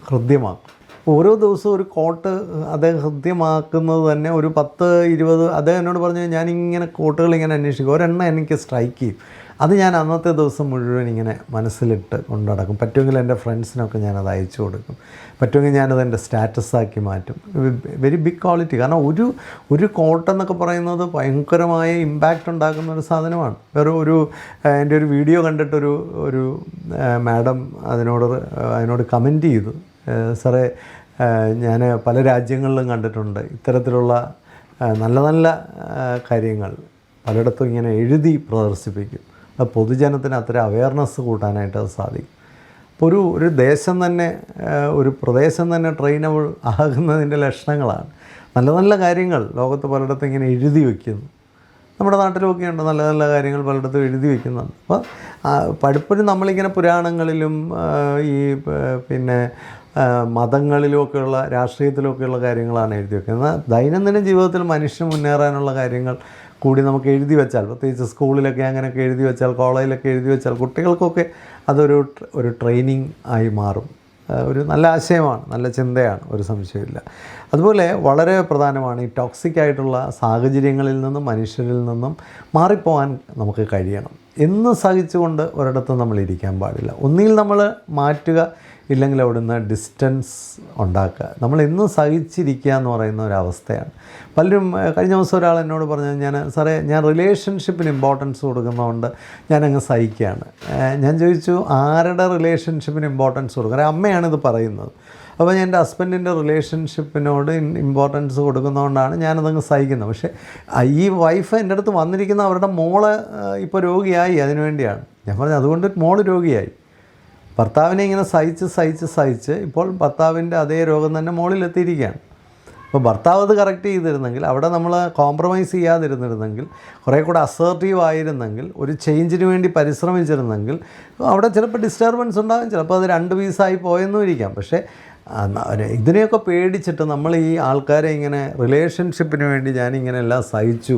ഹൃദ്യമാക്കും. ഓരോ ദിവസവും ഒരു കോട്ട് അദ്ദേഹം ഹൃദ്യമാക്കുന്നത് തന്നെ ഒരു 10-20. അദ്ദേഹം എന്നോട് പറഞ്ഞു, ഞാനിങ്ങനെ കോട്ടുകൾ ഇങ്ങനെ അന്വേഷിക്കും, ഒരെണ്ണം എനിക്ക് സ്ട്രൈക്ക് ചെയ്യും. അത് ഞാൻ അന്നത്തെ ദിവസം മുഴുവൻ ഇങ്ങനെ മനസ്സിലിട്ട് കൊണ്ടുനടക്കും. പറ്റുമെങ്കിൽ എൻ്റെ ഫ്രണ്ട്സിനൊക്കെ ഞാനത് അയച്ചു കൊടുക്കും. പറ്റുമെങ്കിൽ ഞാനത് എൻ്റെ സ്റ്റാറ്റസാക്കി മാറ്റും. Very big quality. കാരണം ഒരു കോട്ടെന്നൊക്കെ പറയുന്നത് ഭയങ്കരമായ ഇമ്പാക്റ്റ് ഉണ്ടാക്കുന്ന ഒരു സാധനമാണ്. എൻ്റെ ഒരു വീഡിയോ കണ്ടിട്ടൊരു മാഡം അതിനോട് കമൻറ്റ് ചെയ്തു, സാറേ ഞാൻ പല രാജ്യങ്ങളിലും കണ്ടിട്ടുണ്ട് ഇത്തരത്തിലുള്ള നല്ല നല്ല കാര്യങ്ങൾ പലയിടത്തും ഇങ്ങനെ എഴുതി പ്രദർശിപ്പിക്കും. അത് പൊതുജനത്തിന് അത്തരം അവയർനെസ് കൂട്ടാനായിട്ട് അത് സാധിക്കും. അപ്പോൾ ഒരു ദേശം തന്നെ ഒരു പ്രദേശം തന്നെ ട്രെയിനബിൾ ആകുന്നതിൻ്റെ ലക്ഷണങ്ങളാണ്. നല്ല നല്ല കാര്യങ്ങൾ ലോകത്ത് പലയിടത്തും ഇങ്ങനെ എഴുതി വയ്ക്കുന്നു. നമ്മുടെ നാട്ടിലൊക്കെയുണ്ട് നല്ല നല്ല കാര്യങ്ങൾ പലയിടത്തും എഴുതി വയ്ക്കുന്നുണ്ട്. അപ്പോൾ പലപ്പോഴും നമ്മളിങ്ങനെ പുരാണങ്ങളിലും ഈ പിന്നെ മതങ്ങളിലുമൊക്കെയുള്ള രാഷ്ട്രീയത്തിലൊക്കെയുള്ള കാര്യങ്ങളാണ് എഴുതി വയ്ക്കുന്നത്. ദൈനംദിന ജീവിതത്തിൽ മനുഷ്യൻ മുന്നേറാനുള്ള കാര്യങ്ങൾ കൂടി നമുക്ക് എഴുതി വെച്ചാൽ, പ്രത്യേകിച്ച് സ്കൂളിലൊക്കെ അങ്ങനെയൊക്കെ എഴുതി വെച്ചാൽ, കോളേജിലൊക്കെ എഴുതി വെച്ചാൽ കുട്ടികൾക്കൊക്കെ അതൊരു ട്രെയിനിങ് ആയി മാറും. ഒരു നല്ല ആശയമാണ്, നല്ല ചിന്തയാണ്, ഒരു സംശയമില്ല. അതുപോലെ വളരെ പ്രധാനമാണ് ഈ ടോക്സിക് ആയിട്ടുള്ള സാഹചര്യങ്ങളിൽ നിന്നും മനുഷ്യരിൽ നിന്നും മാറിപ്പോകാൻ നമുക്ക് കഴിയണം. എന്ന് സഹിച്ചുകൊണ്ട് ഒരിടത്തും നമ്മൾ ഇരിക്കാൻ പാടില്ല. ഒന്നുകിൽ നമ്മൾ മാറ്റുക, ഇല്ലെങ്കിൽ അവിടുന്ന് ഡിസ്റ്റൻസ് ഉണ്ടാക്കുക. നമ്മൾ എന്നും സഹിച്ചിരിക്കുക എന്ന് പറയുന്ന ഒരവസ്ഥയാണ്. പലരും കഴിഞ്ഞ ദിവസം ഒരാൾ എന്നോട് പറഞ്ഞു, സാറേ ഞാൻ റിലേഷൻഷിപ്പിന് ഇമ്പോർട്ടൻസ് കൊടുക്കുന്നതുകൊണ്ട് ഞാനങ്ങ് സഹിക്കുകയാണ്. ഞാൻ ചോദിച്ചു, ആരുടെ റിലേഷൻഷിപ്പിന് ഇമ്പോർട്ടൻസ് കൊടുക്കുക? അമ്മയാണിത് പറയുന്നത്. അപ്പോൾ ഞാൻ എൻ്റെ ഹസ്ബൻഡിൻ്റെ റിലേഷൻഷിപ്പിനോട് ഇമ്പോർട്ടൻസ് കൊടുക്കുന്നതുകൊണ്ടാണ് ഞാനതങ്ങ് സഹിക്കുന്നത്. പക്ഷേ ഈ വൈഫ് എൻ്റെ അടുത്ത് വന്നിരിക്കുന്ന അവരുടെ മോള് ഇപ്പോൾ രോഗിയായി, അതിനു വേണ്ടിയാണ്. ഞാൻ പറഞ്ഞു, അതുകൊണ്ട് മോള് രോഗിയായി. ഭർത്താവിനെ ഇങ്ങനെ സഹിച്ച് ഇപ്പോൾ ഭർത്താവിൻ്റെ അതേ രോഗം തന്നെ മോളിലെത്തിയിരിക്കുകയാണ്. അപ്പോൾ ഭർത്താവ് അത് കറക്റ്റ് ചെയ്തിരുന്നെങ്കിൽ, അവിടെ നമ്മൾ കോംപ്രമൈസ് ചെയ്യാതിരുന്നിരുന്നെങ്കിൽ, കുറേ കൂടെ അസേർട്ടീവ് ആയിരുന്നെങ്കിൽ, ഒരു ചേഞ്ചിന് വേണ്ടി പരിശ്രമിച്ചിരുന്നെങ്കിൽ അവിടെ ചിലപ്പോൾ ഡിസ്റ്റർബൻസ് ഉണ്ടാകും. ചിലപ്പോൾ അത് 2 പീസായി പോയെന്നും ഇരിക്കാം. പക്ഷേ ഇതിനെയൊക്കെ പേടിച്ചിട്ട് നമ്മൾ ഈ ആൾക്കാരെ ഇങ്ങനെ റിലേഷൻഷിപ്പിന് വേണ്ടി ഞാനിങ്ങനെ എല്ലാം സഹിച്ചു,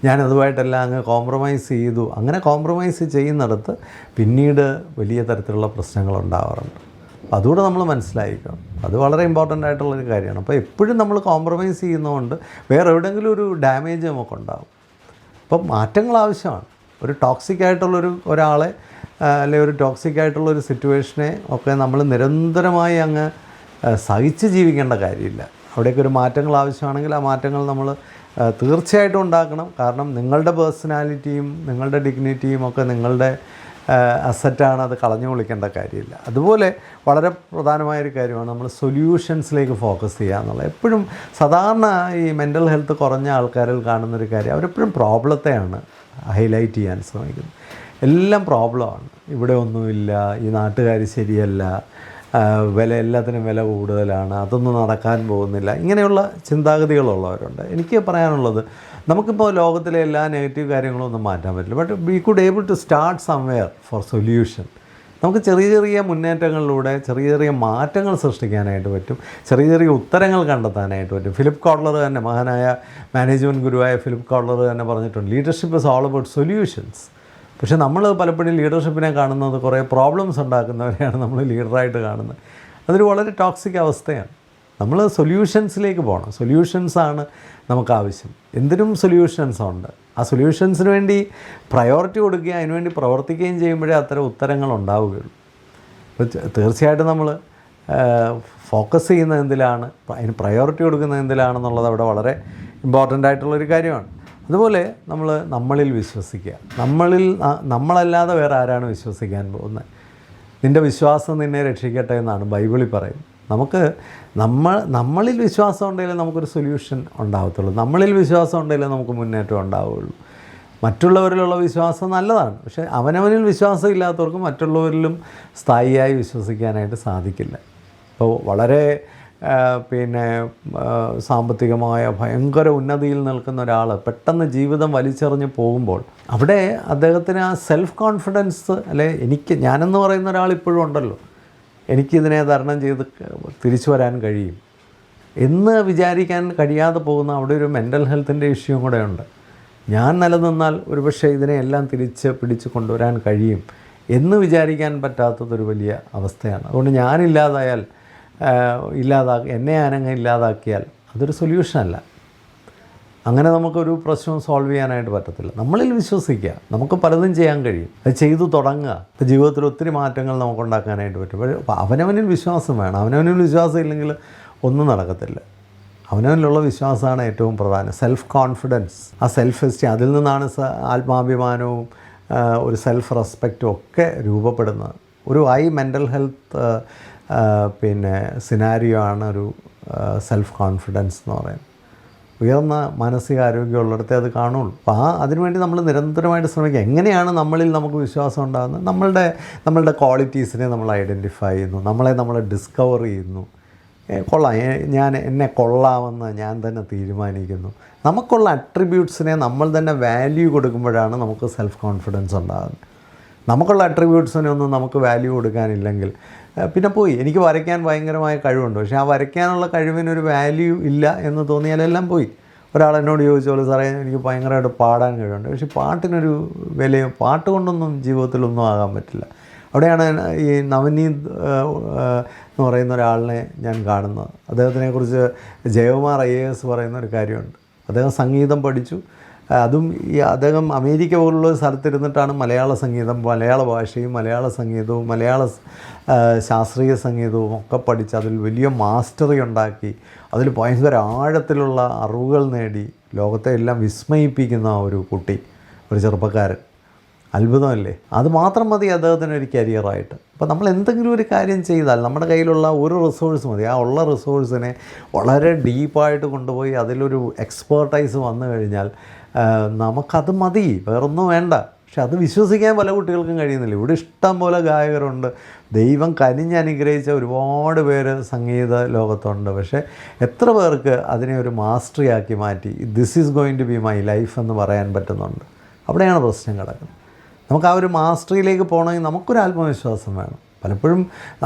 ഞാനതുമായിട്ടെല്ലാം അങ്ങ് കോംപ്രമൈസ് ചെയ്തു, അങ്ങനെ കോംപ്രമൈസ് ചെയ്യുന്നിടത്ത് പിന്നീട് വലിയ തരത്തിലുള്ള പ്രശ്നങ്ങൾ ഉണ്ടാവാറുണ്ട്. അപ്പോൾ അതുകൂടെ നമ്മൾ മനസ്സിലായിരിക്കണം. അത് വളരെ ഇമ്പോർട്ടൻ്റ് ആയിട്ടുള്ളൊരു കാര്യമാണ്. അപ്പോൾ എപ്പോഴും നമ്മൾ കോംപ്രമൈസ് ചെയ്യുന്നതുകൊണ്ട് വേറെ എവിടെയെങ്കിലും ഒരു ഡാമേജ് നമുക്കുണ്ടാകും. അപ്പം മാറ്റങ്ങൾ ആവശ്യമാണ്. ഒരു ടോക്സിക് ഒരാളെ അല്ലെങ്കിൽ ഒരു ടോക്സിക് ആയിട്ടുള്ളൊരു സിറ്റുവേഷനെ ഒക്കെ നമ്മൾ നിരന്തരമായി അങ്ങ് സഹിച്ച് ജീവിക്കേണ്ട കാര്യമില്ല. അവിടേക്ക് ഒരു മാറ്റങ്ങൾ ആവശ്യമാണെങ്കിൽ ആ മാറ്റങ്ങൾ നമ്മൾ തീർച്ചയായിട്ടും ഉണ്ടാക്കണം. കാരണം നിങ്ങളുടെ പേഴ്സണാലിറ്റിയും നിങ്ങളുടെ ഡിഗ്നിറ്റിയും ഒക്കെ നിങ്ങളുടെ അസറ്റാണ്, അത് കളഞ്ഞു വിളിക്കേണ്ട കാര്യമില്ല. അതുപോലെ വളരെ പ്രധാനമായൊരു കാര്യമാണ് നമ്മൾ സൊല്യൂഷൻസിലേക്ക് ഫോക്കസ് ചെയ്യുക എന്നുള്ളത്. എപ്പോഴും സാധാരണ ഈ മെൻ്റൽ ഹെൽത്ത് കുറഞ്ഞ ആൾക്കാരിൽ കാണുന്നൊരു കാര്യം, അവരെപ്പോഴും പ്രോബ്ലത്തെയാണ് ഹൈലൈറ്റ് ചെയ്യാൻ ശ്രമിക്കുന്നത്. എല്ലാം പ്രോബ്ലമാണ്. ഇവിടെ ഒന്നുമില്ല, ഈ നാട്ടുകാർ ശരിയല്ല, എല്ലാത്തിനും വില കൂടുതലാണ്, അതൊന്നും നടക്കാൻ പോകുന്നില്ല, ഇങ്ങനെയുള്ള ചിന്താഗതികളുള്ളവരുണ്ട്. എനിക്ക് പറയാനുള്ളത്, നമുക്കിപ്പോൾ ലോകത്തിലെ എല്ലാ നെഗറ്റീവ് കാര്യങ്ങളും ഒന്നും മാറ്റാൻ പറ്റില്ല. But we could able to start somewhere for solution. നമുക്ക് ചെറിയ ചെറിയ മുന്നേറ്റങ്ങളിലൂടെ ചെറിയ ചെറിയ മാറ്റങ്ങൾ സൃഷ്ടിക്കാനായിട്ട് പറ്റും, ചെറിയ ചെറിയ ഉത്തരങ്ങൾ കണ്ടെത്താനായിട്ട് പറ്റും. ഫിലിപ്പ് കോട്ട്ലർ തന്നെ, മഹാനായ മാനേജ്മെൻറ്റ് ഗുരുവായ ഫിലിപ്പ് കോട്ട്ലർ തന്നെ പറഞ്ഞിട്ടുണ്ട്, leadership is all about solutions. പക്ഷേ നമ്മൾ പലപ്പോഴും ലീഡർഷിപ്പിനെ കാണുന്നത് കുറേ പ്രോബ്ലംസ് ഉണ്ടാക്കുന്നവരെയാണ് നമ്മൾ ലീഡറായിട്ട് കാണുന്നത്. അതൊരു വളരെ ടോക്സിക് അവസ്ഥയാണ്. നമ്മൾ സൊല്യൂഷൻസിലേക്ക് പോകണം. സൊല്യൂഷൻസാണ് നമുക്ക് ആവശ്യം. എന്തിനും സൊല്യൂഷൻസ് ഉണ്ട്. ആ സൊല്യൂഷൻസിന് വേണ്ടി പ്രയോറിറ്റി കൊടുക്കുകയും അതിനുവേണ്ടി പ്രവർത്തിക്കുകയും ചെയ്യുമ്പോഴേ അത്തരം ഉത്തരങ്ങൾ ഉണ്ടാവുകയുള്ളൂ. അപ്പോൾ തീർച്ചയായിട്ടും നമ്മൾ ഫോക്കസ് ചെയ്യുന്നത് എന്തിലാണ്, അതിന് പ്രയോറിറ്റി കൊടുക്കുന്നത് എന്തിലാണെന്നുള്ളത് അവിടെ വളരെ ഇമ്പോർട്ടൻ്റ് ആയിട്ടുള്ളൊരു കാര്യമാണ്. അതുപോലെ നമ്മളിൽ വിശ്വസിക്കുക. നമ്മളല്ലാതെ വേറെ ആരാണ് വിശ്വസിക്കാൻ പോകുന്നത്? നിൻ്റെ വിശ്വാസം നിന്നെ രക്ഷിക്കട്ടെ എന്നാണ് ബൈബിളിൽ പറയുന്നത്. നമുക്ക് നമ്മളിൽ വിശ്വാസം ഉണ്ടെങ്കിലേ നമുക്കൊരു സൊല്യൂഷൻ ഉണ്ടാകത്തുള്ളൂ. നമ്മളിൽ വിശ്വാസം ഉണ്ടെങ്കിലേ നമുക്ക് മുന്നേറ്റം ഉണ്ടാവുകയുള്ളൂ. മറ്റുള്ളവരിലുള്ള വിശ്വാസം നല്ലതാണ്, പക്ഷേ അവനവനിൽ വിശ്വാസം ഇല്ലാത്തവർക്ക് മറ്റുള്ളവരിലും സ്ഥായിയായി വിശ്വസിക്കാനായിട്ട് സാധിക്കില്ല. ഇപ്പോൾ വളരെ സാമ്പത്തികമായ ഭയങ്കര ഉന്നതിയിൽ നിൽക്കുന്ന ഒരാൾ പെട്ടെന്ന് ജീവിതം വലിച്ചെറിഞ്ഞ് പോകുമ്പോൾ അവിടെ അദ്ദേഹത്തിന് ആ സെൽഫ് കോൺഫിഡൻസ്, ഞാനെന്ന് പറയുന്ന ഒരാൾ ഇപ്പോഴും ഉണ്ടല്ലോ, എനിക്കിതിനെ തരണം ചെയ്ത് തിരിച്ചു വരാൻ കഴിയും എന്ന് വിചാരിക്കാൻ കഴിയാതെ പോകുന്ന അവിടെ ഒരു മെൻ്റൽ ഹെൽത്തിൻ്റെ ഇഷ്യൂവും കൂടെ ഉണ്ട്. ഞാൻ നിലനിന്നാൽ ഒരുപക്ഷെ ഇതിനെയെല്ലാം തിരിച്ച് പിടിച്ച് കൊണ്ടുവരാൻ കഴിയും എന്ന് വിചാരിക്കാൻ പറ്റാത്തതൊരു വലിയ അവസ്ഥയാണ്. അതുകൊണ്ട് ഞാനില്ലാതായാൽ എന്നെ ഞാനങ്ങ് ഇല്ലാതാക്കിയാൽ അതൊരു സൊല്യൂഷനല്ല. അങ്ങനെ നമുക്കൊരു പ്രശ്നവും സോൾവ് ചെയ്യാനായിട്ട് പറ്റത്തില്ല. നമ്മളിൽ വിശ്വസിക്കുക, നമുക്ക് പലതും ചെയ്യാൻ കഴിയും, അത് ചെയ്തു തുടങ്ങുക. ഇപ്പോൾ ജീവിതത്തിൽ ഒത്തിരി മാറ്റങ്ങൾ നമുക്കുണ്ടാക്കാനായിട്ട് പറ്റും. അപ്പോൾ അവനവനിൽ വിശ്വാസം വേണം. അവനവനിൽ വിശ്വാസം ഇല്ലെങ്കിൽ ഒന്നും നടക്കത്തില്ല. അവനവനിലുള്ള വിശ്വാസമാണ് ഏറ്റവും പ്രധാനം. സെൽഫ് കോൺഫിഡൻസ്, ആ സെൽഫ് എസ്റ്റീം, അതിൽ നിന്നാണ് ആത്മാഭിമാനവും ഒരു സെൽഫ് റെസ്പെക്റ്റും ഒക്കെ രൂപപ്പെടുന്നത്. ഒരു ഹൈ മെൻ്റൽ ഹെൽത്ത് സിനാരിയോ ആണ് ഒരു സെൽഫ് കോൺഫിഡൻസ് എന്ന് പറയുന്നത്. ഉയർന്ന മാനസികാരോഗ്യമുള്ളിടത്തെ അത് കാണുള്ളൂ. അപ്പോൾ അതിനുവേണ്ടി നമ്മൾ നിരന്തരമായിട്ട് ശ്രമിക്കുക. എങ്ങനെയാണ് നമുക്ക് വിശ്വാസം ഉണ്ടാകുന്നത്? നമ്മളുടെ ക്വാളിറ്റീസിനെ നമ്മൾ ഐഡൻറ്റിഫൈ ചെയ്യുന്നു, നമ്മൾ ഡിസ്കവർ ചെയ്യുന്നു. എന്നെ കൊള്ളാമെന്ന് ഞാൻ തന്നെ തീരുമാനിക്കുന്നു. നമുക്കുള്ള അട്രിബ്യൂട്ട്സിനെ നമ്മൾ തന്നെ വാല്യൂ കൊടുക്കുമ്പോഴാണ് നമുക്ക് സെൽഫ് കോൺഫിഡൻസ് ഉണ്ടാകുന്നത്. നമുക്കുള്ള അട്രിബ്യൂട്ട്സിനൊന്നും നമുക്ക് വാല്യൂ കൊടുക്കാനില്ലെങ്കിൽ പിന്നെ പോയി. എനിക്ക് വരയ്ക്കാൻ ഭയങ്കരമായ കഴിവുണ്ട്, പക്ഷേ ആ വരയ്ക്കാനുള്ള കഴിവിനൊരു വാല്യൂ ഇല്ല എന്ന് തോന്നിയാലെല്ലാം പോയി. ഒരാളെന്നോട് ചോദിച്ചോളൂ, സാറേ എനിക്ക് ഭയങ്കരമായിട്ട് പാടാൻ കഴിവുണ്ട്, പക്ഷേ പാട്ടിനൊരു വിലയോ പാട്ട് കൊണ്ടൊന്നും ജീവിതത്തിലൊന്നും ആകാൻ പറ്റില്ല. അവിടെയാണ് ഈ നവനീത് എന്ന് പറയുന്ന ഒരാളിനെ ഞാൻ കാണുന്നത്. അദ്ദേഹത്തിനെക്കുറിച്ച് ജയകുമാർ IAS പറയുന്ന ഒരു കാര്യമുണ്ട്. അദ്ദേഹം സംഗീതം പഠിച്ചു. അതും അദ്ദേഹം അമേരിക്ക പോലുള്ള സ്ഥലത്തിരുന്നിട്ടാണ് മലയാള സംഗീതം, മലയാള ഭാഷയും മലയാള സംഗീതവും മലയാള ശാസ്ത്രീയ സംഗീതവും ഒക്കെ പഠിച്ച് അതിൽ വലിയ മാസ്റ്ററി ഉണ്ടാക്കി അതിൽ ഭയങ്കര ആഴത്തിലുള്ള അറിവുകൾ നേടി ലോകത്തെ എല്ലാം വിസ്മയിപ്പിക്കുന്ന ഒരു കുട്ടി, ഒരു ചെറുപ്പക്കാരൻ. അത്ഭുതമല്ലേ? അത് മാത്രം മതി അദ്ദേഹത്തിന് ഒരു കരിയറായിട്ട്. അപ്പോൾ നമ്മൾ എന്തെങ്കിലും ഒരു കാര്യം ചെയ്താൽ നമ്മുടെ കയ്യിലുള്ള ഒരു റിസോഴ്സ് മതി. ആ ഉള്ള റിസോഴ്സിനെ വളരെ ഡീപ്പായിട്ട് കൊണ്ടുപോയി അതിലൊരു എക്സ്പേർട്ടൈസ് വന്നു കഴിഞ്ഞാൽ നമുക്കത് മതി, വേറൊന്നും വേണ്ട. പക്ഷെ അത് വിശ്വസിക്കാൻ പല കുട്ടികൾക്കും കഴിയുന്നില്ല. ഇവിടെ ഇഷ്ടം പോലെ ഗായകരുണ്ട്, ദൈവം കനിഞ്ഞനുഗ്രഹിച്ച ഒരുപാട് പേര് സംഗീത ലോകത്തുണ്ട്. പക്ഷേ എത്ര പേർക്ക് അതിനെ ഒരു മാസ്റ്ററിയാക്കി മാറ്റി this is going to be my life എന്ന് പറയാൻ പറ്റുന്നുണ്ട്? അവിടെയാണ് പ്രശ്നം കിടക്കുന്നത്. നമുക്ക് ആ ഒരു മാസ്റ്ററിയിലേക്ക് പോകണമെങ്കിൽ നമുക്കൊരു ആത്മവിശ്വാസം വേണം. പലപ്പോഴും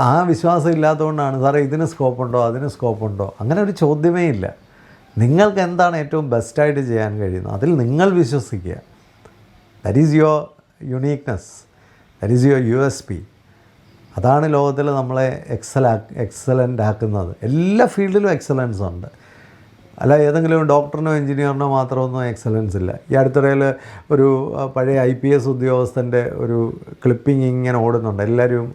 ആ വിശ്വാസം ഇല്ലാത്തതുകൊണ്ടാണ് സാറേ ഇതിന് സ്കോപ്പുണ്ടോ അതിന് സ്കോപ്പുണ്ടോ, അങ്ങനെ ഒരു ചോദ്യമേ ഇല്ല. നിങ്ങൾക്ക് എന്താണ് ഏറ്റവും ബെസ്റ്റായിട്ട് ചെയ്യാൻ കഴിയുന്നത് അതിൽ നിങ്ങൾ വിശ്വസിക്കുക. That is your uniqueness, that is your USP. അതാണ് ലോകത്തിൽ നമ്മളെ എക്സലൻ്റ് ആക്കുന്നത്. എല്ലാ ഫീൽഡിലും എക്സലൻസ് ഉണ്ട്. അല്ല ഏതെങ്കിലും ഡോക്ടറിനോ എഞ്ചിനീയറിനോ മാത്രമൊന്നും എക്സലൻസ് ഇല്ല. ഈ അടുത്തിടയിൽ ഒരു പഴയ IPS ഉദ്യോഗസ്ഥൻ്റെ ഒരു ക്ലിപ്പിംഗ് ഇങ്ങനെ ഓടുന്നുണ്ട്. എല്ലാവരും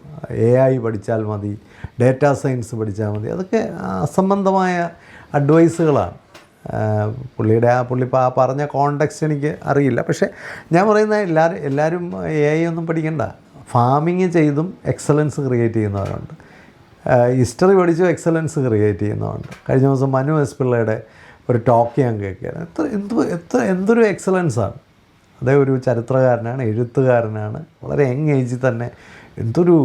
AI പഠിച്ചാൽ മതി, ഡേറ്റാ സയൻസ് പഠിച്ചാൽ മതി. അതൊക്കെ അസംബന്ധമായ അഡ്വൈസുകളാണ്. പുള്ളി ആ പറഞ്ഞ കോണ്ടെക്സ്റ്റ് എനിക്ക് അറിയില്ല. പക്ഷേ ഞാൻ പറയുന്നത് എല്ലാവരും AI ഒന്നും പഠിക്കണ്ട. ഫാമിങ് ചെയ്തും എക്സലൻസ് ക്രിയേറ്റ് ചെയ്യുന്നവരുണ്ട്, ഹിസ്റ്ററി പഠിച്ചും എക്സലൻസ് ക്രിയേറ്റ് ചെയ്യുന്നതുണ്ട്. കഴിഞ്ഞ ദിവസം മനു S. പിള്ളയുടെ ഒരു ടോക്ക് ഞാൻ കേൾക്കുകയാണ്. എന്തൊരു എക്സലൻസാണ്. അദ്ദേഹം ഒരു ചരിത്രകാരനാണ്, എഴുത്തുകാരനാണ്, വളരെ യങ് ഏജിൽ തന്നെ എന്തൊരു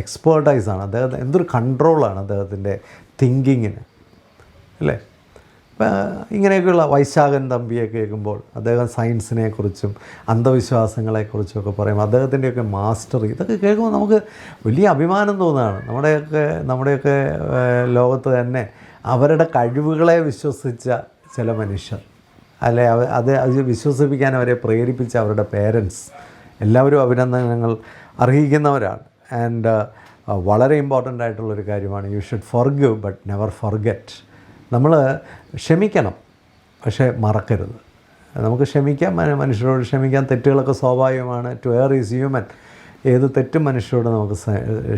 എക്സ്പേർട്ടൈസാണ് അദ്ദേഹം, എന്തൊരു കൺട്രോളാണ് അദ്ദേഹത്തിൻ്റെ തിങ്കിങ്ങിന്, അല്ലേ? ഇങ്ങനെയൊക്കെയുള്ള വൈശാഖൻ തമ്പിയെ കേൾക്കുമ്പോൾ അദ്ദേഹം സയൻസിനെക്കുറിച്ചും അന്ധവിശ്വാസങ്ങളെക്കുറിച്ചുമൊക്കെ പറയുമ്പോൾ അദ്ദേഹത്തിൻ്റെയൊക്കെ മാസ്റ്ററി, ഇതൊക്കെ കേൾക്കുമ്പോൾ നമുക്ക് വലിയ അഭിമാനം തോന്നുകയാണ്. നമ്മുടെയൊക്കെ ലോകത്ത് തന്നെ അവരുടെ കഴിവുകളെ വിശ്വസിച്ച ചില മനുഷ്യർ, അല്ലെ, അത് വിശ്വസിപ്പിക്കാൻ അവരെ പ്രേരിപ്പിച്ച അവരുടെ പേരൻസ്, എല്ലാവരും അഭിനന്ദനങ്ങൾ അർഹിക്കുന്നവരാണ്. ആൻഡ് വളരെ ഇമ്പോർട്ടൻ്റ് ആയിട്ടുള്ളൊരു കാര്യമാണ് you should forgive but never forget. നമ്മൾ ക്ഷമിക്കണം, പക്ഷേ മറക്കരുത്. നമുക്ക് ക്ഷമിക്കാം, മനുഷ്യരോട് ക്ഷമിക്കാം, തെറ്റുകളൊക്കെ സ്വാഭാവികമാണ്. To err is human. ഏത് തെറ്റും മനുഷ്യരോട് നമുക്ക്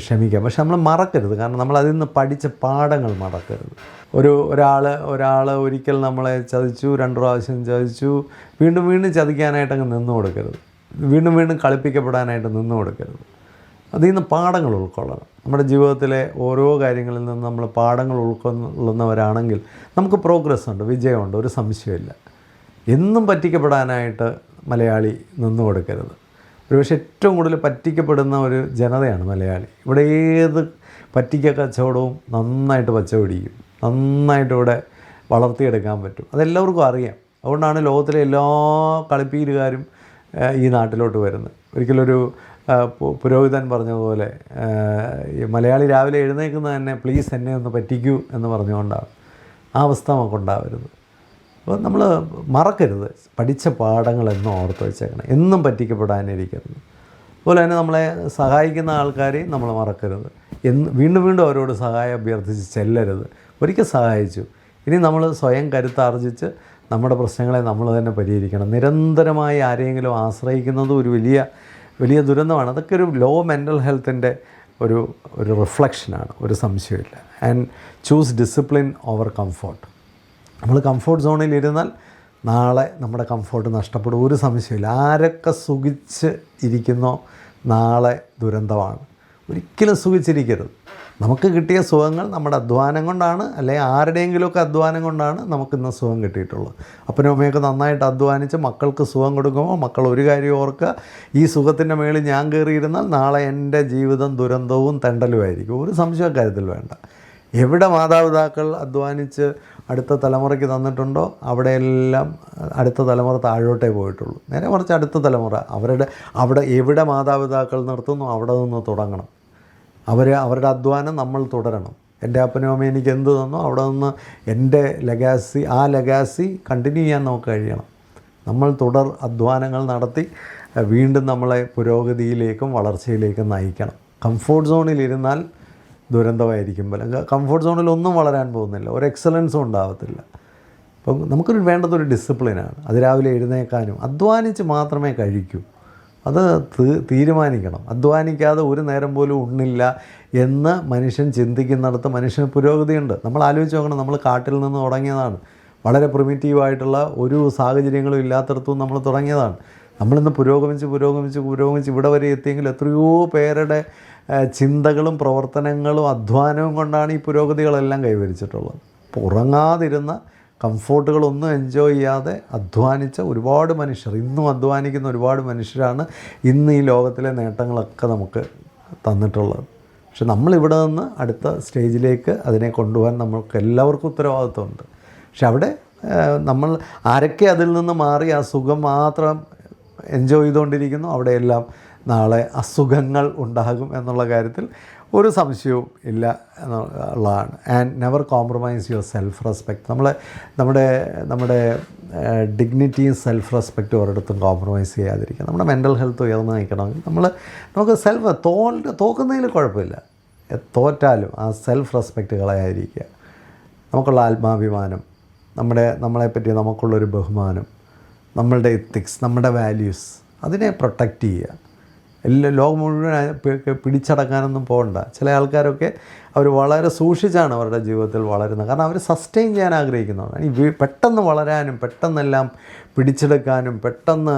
ക്ഷമിക്കാം, പക്ഷെ നമ്മൾ മറക്കരുത്. കാരണം നമ്മൾ അതിൽ നിന്ന് പഠിച്ച പാഠങ്ങൾ മറക്കരുത്. ഒരാൾ ഒരിക്കൽ നമ്മളെ ചതിച്ചു, 2 പ്രാവശ്യം ചതിച്ചു, വീണ്ടും ചതിക്കാനായിട്ടങ്ങ് നിന്നു കൊടുക്കരുത്. വീണ്ടും കളിപ്പിക്കപ്പെടാനായിട്ട് നിന്നു കൊടുക്കരുത്. അതിൽ നിന്ന് പാഠങ്ങൾ ഉൾക്കൊള്ളണം. നമ്മുടെ ജീവിതത്തിലെ ഓരോ കാര്യങ്ങളിൽ നിന്ന് നമ്മൾ പാഠങ്ങൾ ഉൾക്കൊള്ളുന്നവരാണെങ്കിൽ നമുക്ക് പ്രോഗ്രസ് ഉണ്ട്, വിജയമുണ്ട്, ഒരു സംശയമില്ല. എന്നും പറ്റിക്കപ്പെടാനായിട്ട് മലയാളി നിന്നു കൊടുക്കരുത്. ഒരുപക്ഷെ ഏറ്റവും കൂടുതൽ പറ്റിക്കപ്പെടുന്ന ഒരു ജനതയാണ് മലയാളി. ഇവിടെ ഏത് പറ്റിക്ക കച്ചവടവും നന്നായിട്ട് പച്ച പിടിക്കും, നന്നായിട്ട് ഇവിടെ വളർത്തിയെടുക്കാൻ പറ്റും. അതെല്ലാവർക്കും അറിയാം. അതുകൊണ്ടാണ് ലോകത്തിലെ എല്ലാ കളിപ്പീരുകാരും ഈ നാട്ടിലോട്ട് വരുന്നത്. ഒരിക്കലൊരു പുരോഹിതൻ പറഞ്ഞതുപോലെ മലയാളി രാവിലെ എഴുന്നേൽക്കുന്നത് തന്നെ പ്ലീസ് എന്നെ ഒന്ന് പറ്റിക്കൂ എന്ന് പറഞ്ഞുകൊണ്ടാണ്. ആ അവസ്ഥ നമുക്കുണ്ടാവരുത്. അപ്പോൾ നമ്മൾ മറക്കരുത്, പഠിച്ച പാഠങ്ങളെന്നും ഓർത്ത് വെച്ചേക്കണം, എന്നും പറ്റിക്കപ്പെടാനിരിക്കരുത്. അതുപോലെ തന്നെ നമ്മളെ സഹായിക്കുന്ന ആൾക്കാരെയും നമ്മൾ മറക്കരുത്. വീണ്ടും വീണ്ടും അവരോട് സഹായം അഭ്യർത്ഥിച്ച് ചെല്ലരുത്. ഒരിക്കൽ സഹായിച്ചു, ഇനി നമ്മൾ സ്വയം കരുത്താർജിച്ച് നമ്മുടെ പ്രശ്നങ്ങളെ നമ്മൾ തന്നെ പരിഹരിക്കണം. നിരന്തരമായി ആരെങ്കിലും ആശ്രയിക്കുന്നത് ഒരു വലിയ ദുരന്തമാണ്. അതൊക്കെ ഒരു ലോ മെൻ്റൽ ഹെൽത്തിൻ്റെ ഒരു റിഫ്ലക്ഷനാണ്, ഒരു സംശയമില്ല. And choose discipline over comfort. നമ്മൾ കംഫോർട്ട് സോണിൽ ഇരുന്നാൽ നാളെ നമ്മുടെ കംഫോർട്ട് നഷ്ടപ്പെടും, ഒരു സംശയമില്ല. ആരൊക്കെ സുഖിച്ച് ഇരിക്കുന്നോ നാളെ ദുരന്തമാണ്. ഒരിക്കലും സുഖിച്ചിരിക്കരുത്. നമുക്ക് കിട്ടിയ സുഖങ്ങൾ നമ്മുടെ അധ്വാനം കൊണ്ടാണ്, അല്ലെങ്കിൽ ആരുടെയെങ്കിലുമൊക്കെ അധ്വാനം കൊണ്ടാണ് നമുക്കിന്ന് സുഖം കിട്ടിയിട്ടുള്ളത്. അപ്പനും അമ്മയൊക്കെ നന്നായിട്ട് അധ്വാനിച്ച് മക്കൾക്ക് സുഖം കൊടുക്കുമ്പോൾ മക്കൾ ഒരു കാര്യം ഓർക്കുക, ഈ സുഖത്തിൻ്റെ മേളിൽ ഞാൻ കയറിയിരുന്നാൽ നാളെ എൻ്റെ ജീവിതം ദുരന്തവും തെണ്ടലുമായിരിക്കും. ഒരു സംശയം കാര്യത്തിൽ വേണ്ട. എവിടെ മാതാപിതാക്കൾ അധ്വാനിച്ച് അടുത്ത തലമുറയ്ക്ക് തന്നിട്ടുണ്ടോ അവിടെയെല്ലാം അടുത്ത തലമുറ താഴോട്ടേ പോയിട്ടുള്ളൂ. നേരെ മറിച്ച് അടുത്ത തലമുറ അവിടെ എവിടെ മാതാപിതാക്കൾ നിർത്തുന്നു അവിടെ നിന്ന് തുടങ്ങണം. അവരുടെ അധ്വാനം നമ്മൾ തുടരണം. എൻ്റെ അപ്പനും അമ്മയും എനിക്ക് എന്ത് തന്നോ അവിടെ നിന്ന് എൻ്റെ ലെഗാസി കണ്ടിന്യൂ ചെയ്യാൻ നമുക്ക് കഴിയണം. നമ്മൾ തുടർ അധ്വാനങ്ങൾ നടത്തി വീണ്ടും നമ്മളെ പുരോഗതിയിലേക്കും വളർച്ചയിലേക്കും നയിക്കണം. കംഫോർട്ട് സോണിലിരുന്നാൽ ദുരന്തമായിരിക്കും. കംഫോർട്ട് സോണിൽ ഒന്നും വളരാൻ പോകുന്നില്ല, ഒരു എക്സലൻസും ഉണ്ടാകത്തില്ല. അപ്പം നമുക്കൊരു വേണ്ടതൊരു ഡിസിപ്ലിനാണ്. അതിരാവിലെ എഴുന്നേൽക്കാനും അധ്വാനിച്ച് മാത്രമേ കഴിക്കൂ. അത് തീരുമാനിക്കണം. അധ്വാനിക്കാതെ ഒരു നേരം പോലും ഉണ്ണില്ല എന്ന് മനുഷ്യൻ ചിന്തിക്കുന്നിടത്ത് മനുഷ്യന് പുരോഗതിയുണ്ട്. നമ്മൾ ആലോചിച്ച് നോക്കണം, നമ്മൾ കാട്ടിൽ നിന്ന് തുടങ്ങിയതാണ്. വളരെ പ്രിമിറ്റീവായിട്ടുള്ള ഒരു സാഹചര്യങ്ങളും ഇല്ലാത്തടത്തും നമ്മൾ തുടങ്ങിയതാണ്. നമ്മളിന്ന് പുരോഗമിച്ച് ഇവിടെ വരെ എത്തിയെങ്കിൽ എത്രയോ പേരുടെ ചിന്തകളും പ്രവർത്തനങ്ങളും അധ്വാനവും കൊണ്ടാണ് ഈ പുരോഗതികളെല്ലാം കൈവരിച്ചിട്ടുള്ളത്. അപ്പോൾ ഉറങ്ങാതിരുന്ന കംഫോർട്ടുകളൊന്നും എൻജോയ് ചെയ്യാതെ അധ്വാനിച്ച ഒരുപാട് മനുഷ്യർ, ഇന്നും അധ്വാനിക്കുന്ന ഒരുപാട് മനുഷ്യരാണ് ഇന്ന് ഈ ലോകത്തിലെ നേട്ടങ്ങളൊക്കെ നമുക്ക് തന്നിട്ടുള്ളത്. പക്ഷെ നമ്മളിവിടെ നിന്ന് അടുത്ത സ്റ്റേജിലേക്ക് അതിനെ കൊണ്ടുപോകാൻ നമുക്ക് എല്ലാവർക്കും ഉത്തരവാദിത്വമുണ്ട്. പക്ഷെ അവിടെ നമ്മൾ ആരൊക്കെ അതിൽ നിന്ന് മാറി ആ സുഖം മാത്രം എൻജോയ് ചെയ്തുകൊണ്ടിരിക്കുന്നു അവിടെയെല്ലാം നാളെ അസുഖങ്ങൾ ഉണ്ടാകും എന്നുള്ള കാര്യത്തിൽ ഒരു സംശയവും ഇല്ല എന്നുള്ളതാണ്. And never compromise your self respect. നമ്മുടെ ഡിഗ്നിറ്റിയും സെൽഫ് റെസ്പെക്റ്റും ഒരിടത്തും കോംപ്രമൈസ് ചെയ്യാതിരിക്കുക. നമ്മുടെ മെൻ്റൽ ഹെൽത്ത് ഉയർന്നു നിൽക്കണമെങ്കിൽ നമുക്ക് തോക്കുന്നതിൽ കുഴപ്പമില്ല, തോറ്റാലും ആ സെൽഫ് റെസ്പെക്റ്റ് കളയാതിരിക്കുക. നമുക്കുള്ള ആത്മാഭിമാനം, നമ്മളെപ്പറ്റി നമുക്കുള്ളൊരു ബഹുമാനം, നമ്മളുടെ എത്തിക്സ്, നമ്മുടെ വാല്യൂസ്, അതിനെ പ്രൊട്ടക്റ്റ് ചെയ്യുക. ലോകം മുഴുവൻ പിടിച്ചടക്കാനൊന്നും പോകണ്ട. ചില ആൾക്കാരൊക്കെ അവർ വളരെ സൂക്ഷിച്ചാണ് അവരുടെ ജീവിതത്തിൽ വളരുന്നത്. കാരണം അവർ സസ്റ്റെയിൻ ചെയ്യാൻ ആഗ്രഹിക്കുന്നതാണ്. ഈ പെട്ടെന്ന് വളരാനും പെട്ടെന്നെല്ലാം പിടിച്ചെടുക്കാനും പെട്ടെന്ന്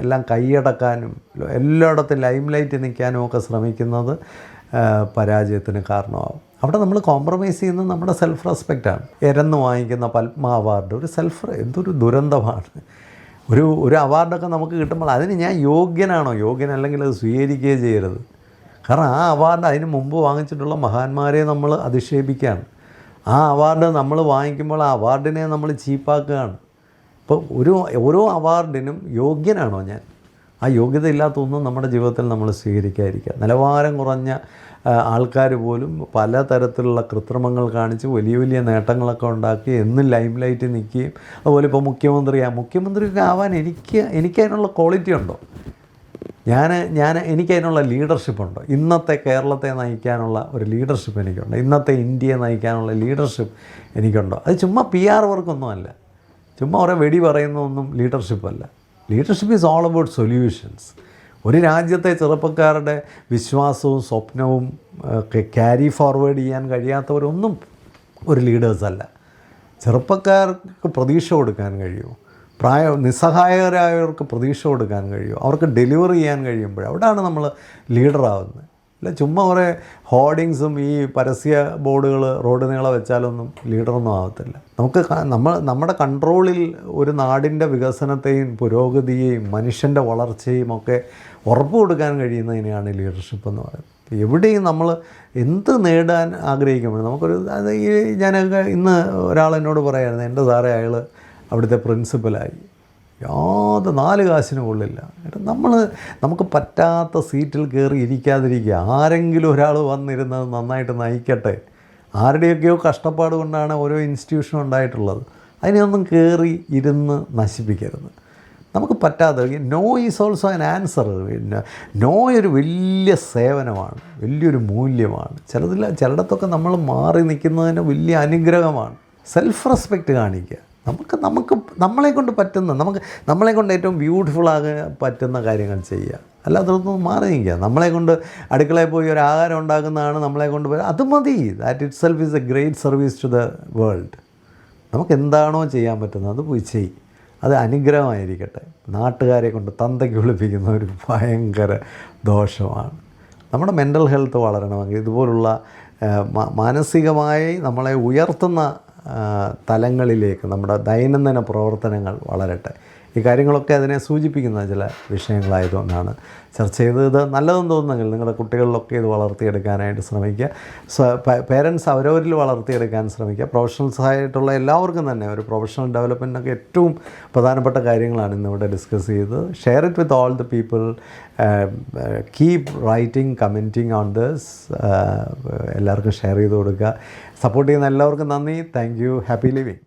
എല്ലാം കൈയടക്കാനും എല്ലായിടത്തും ലൈം ലൈറ്റ് നിൽക്കാനും ഒക്കെ ശ്രമിക്കുന്നത് പരാജയത്തിന് കാരണമാകും. അവിടെ നമ്മൾ കോംപ്രമൈസ് ചെയ്യുന്നത് നമ്മുടെ സെൽഫ് റെസ്പെക്റ്റാണ്. എരന്ന് വാങ്ങിക്കുന്ന പത്മ അവാർഡ് എന്തൊരു ദുരന്തമാണ്. ഒരു അവാർഡൊക്കെ നമുക്ക് കിട്ടുമ്പോൾ അതിന് ഞാൻ യോഗ്യനല്ലെങ്കിൽ അത് സ്വീകരിക്കുകയേ ചെയ്യരുത്. കാരണം ആ അവാർഡ് അതിന് മുമ്പ് വാങ്ങിച്ചിട്ടുള്ള മഹാന്മാരെ നമ്മൾ അധിക്ഷേപിക്കുകയാണ്. ആ അവാർഡ് നമ്മൾ വാങ്ങിക്കുമ്പോൾ ആ അവാർഡിനെ നമ്മൾ ചീപ്പാക്കുകയാണ്. ഇപ്പോൾ ഓരോ അവാർഡിനും യോഗ്യനാണോ ഞാൻ? ആ യോഗ്യത ഇല്ലാത്തൊന്നും നമ്മുടെ ജീവിതത്തിൽ നമ്മൾ സ്വീകരിക്കാതിരിക്കുക. നിലവാരം കുറഞ്ഞ ആൾക്കാർ പോലും പലതരത്തിലുള്ള കൃത്രിമങ്ങൾ കാണിച്ച് വലിയ നേട്ടങ്ങളൊക്കെ ഉണ്ടാക്കി എന്നും ലൈം ലൈറ്റ് നിൽക്കുകയും, അതുപോലെ ഇപ്പോൾ മുഖ്യമന്ത്രിയൊക്കെ ആവാൻ എനിക്കതിനുള്ള ക്വാളിറ്റി ഉണ്ടോ? എനിക്കതിനുള്ള ലീഡർഷിപ്പുണ്ടോ? ഇന്നത്തെ കേരളത്തെ നയിക്കാനുള്ള ഒരു ലീഡർഷിപ്പ് എനിക്കുണ്ടോ? ഇന്നത്തെ ഇന്ത്യയെ നയിക്കാനുള്ള ലീഡർഷിപ്പ് എനിക്കുണ്ടോ? അത് ചുമ്മാ PR വർക്കൊന്നുമല്ല, ചുമ്മാ കുറേ വെടി പറയുന്നതൊന്നും ലീഡർഷിപ്പല്ല. Leadership is all about solutions. ഒരു രാജ്യത്തെ ചെറുപ്പക്കാരുടെ വിശ്വാസവും സ്വപ്നവും ഒക്കെ ക്യാരി ഫോർവേഡ് ചെയ്യാൻ കഴിയാത്തവരൊന്നും ഒരു ലീഡേഴ്സല്ല. ചെറുപ്പക്കാർക്ക് പ്രതീക്ഷ കൊടുക്കാൻ കഴിയുമോ? നിസ്സഹായകരായവർക്ക് പ്രതീക്ഷ കൊടുക്കാൻ കഴിയുമോ? അവർക്ക് ഡെലിവർ ചെയ്യാൻ കഴിയുമ്പോൾ അവിടെയാണ് നമ്മൾ ലീഡറാവുന്നത്. അല്ല ചുമ്മാ കുറേ ഹോർഡിങ്സും ഈ പരസ്യ ബോർഡുകൾ റോഡ് നീളെ വെച്ചാലൊന്നും ലീഡറൊന്നും ആവത്തില്ല. നമുക്ക് നമ്മുടെ കൺട്രോളിൽ ഒരു നാടിൻ്റെ വികസനത്തെയും പുരോഗതിയെയും മനുഷ്യൻ്റെ വളർച്ചയും ഒക്കെ ഉറപ്പ് കൊടുക്കാൻ കഴിയുന്നതിനെയാണ് ലീഡർഷിപ്പ് എന്ന് പറയുന്നത്. എവിടെയും നമ്മൾ എന്ത് നേടാൻ ആഗ്രഹിക്കുമ്പോൾ നമുക്കൊരു അത് ഈ ഞാനൊക്കെ ഇന്ന് ഒരാൾ എന്നോട് പറയായിരുന്നു, എൻ്റെ സാറേ അയാൾ അവിടുത്തെ പ്രിൻസിപ്പലായി, 4 കാശിന് കൊള്ളില്ല. നമുക്ക് പറ്റാത്ത സീറ്റിൽ കയറി ഇരിക്കാതിരിക്കുക. ആരെങ്കിലും ഒരാൾ വന്നിരുന്നത് നന്നായിട്ട് നയിക്കട്ടെ. ആരുടെയൊക്കെയോ കഷ്ടപ്പാട് കൊണ്ടാണ് ഓരോ ഇൻസ്റ്റിറ്റ്യൂഷനും ഉണ്ടായിട്ടുള്ളത്. അതിനൊന്നും കയറി ഇരുന്ന് നശിപ്പിക്കരുത്. നമുക്ക് പറ്റാതെ no is also an answer. പിന്നെ നോ ഒരു വലിയ സേവനമാണ്, വലിയൊരു മൂല്യമാണ്. ചിലയിടത്തൊക്കെ നമ്മൾ മാറി നിൽക്കുന്നതിന് വലിയ അനുഗ്രഹമാണ്. സെൽഫ് റെസ്പെക്റ്റ് കാണിക്കുക. നമുക്ക് നമ്മളെക്കൊണ്ട് പറ്റുന്ന നമ്മളെക്കൊണ്ട് ഏറ്റവും ബ്യൂട്ടിഫുള്ളാകാൻ പറ്റുന്ന കാര്യങ്ങൾ ചെയ്യുക. അല്ലാതെ അതൊന്നും മാറി നിൽക്കുക. നമ്മളെക്കൊണ്ട് അടുക്കളയിൽ പോയി ഒരു ആഹാരം ഉണ്ടാക്കുന്നതാണ് നമ്മളെക്കൊണ്ട് അത് മതി. That itself is a great service to the world. നമുക്ക് എന്താണോ ചെയ്യാൻ പറ്റുന്നത് അത് പോയി ചെയ്യും. അത് അനുഗ്രഹമായിരിക്കട്ടെ. നാട്ടുകാരെ കൊണ്ട് തന്തയ്ക്ക് വിളിപ്പിക്കുന്ന ഒരു ഭയങ്കര ദോഷമാണ്. നമ്മുടെ മെൻ്റൽ ഹെൽത്ത് വളരണമെങ്കിൽ ഇതുപോലുള്ള മാനസികമായി നമ്മളെ ഉയർത്തുന്ന തലങ്ങളിലേക്ക് നമ്മുടെ ദൈനംദിന പ്രവർത്തനങ്ങൾ വളരട്ടെ. ഈ കാര്യങ്ങളൊക്കെ അതിനെ സൂചിപ്പിക്കുന്ന ചില വിഷയങ്ങളായതുകൊണ്ടാണ് ചർച്ച ചെയ്തത്. ഇത് നല്ലതെന്ന് തോന്നുന്നെങ്കിൽ നിങ്ങളുടെ കുട്ടികളിലൊക്കെ ഇത് വളർത്തിയെടുക്കാനായിട്ട് ശ്രമിക്കുക. പേരൻസ് അവരവരിൽ വളർത്തിയെടുക്കാൻ ശ്രമിക്കുക. പ്രൊഫഷണൽസായിട്ടുള്ള എല്ലാവർക്കും തന്നെ ഒരു പ്രൊഫഷണൽ ഡെവലപ്മെൻറ്റിനൊക്കെ ഏറ്റവും പ്രധാനപ്പെട്ട കാര്യങ്ങളാണ് ഇന്നിവിടെ ഡിസ്കസ് ചെയ്തത്. Share it with all the people. Keep writing, commenting on this. എല്ലാവർക്കും ഷെയർ ചെയ്ത് കൊടുക്കുക. സപ്പോർട്ട് ചെയ്യുന്ന എല്ലാവർക്കും നന്ദി. Thank you. Happy living.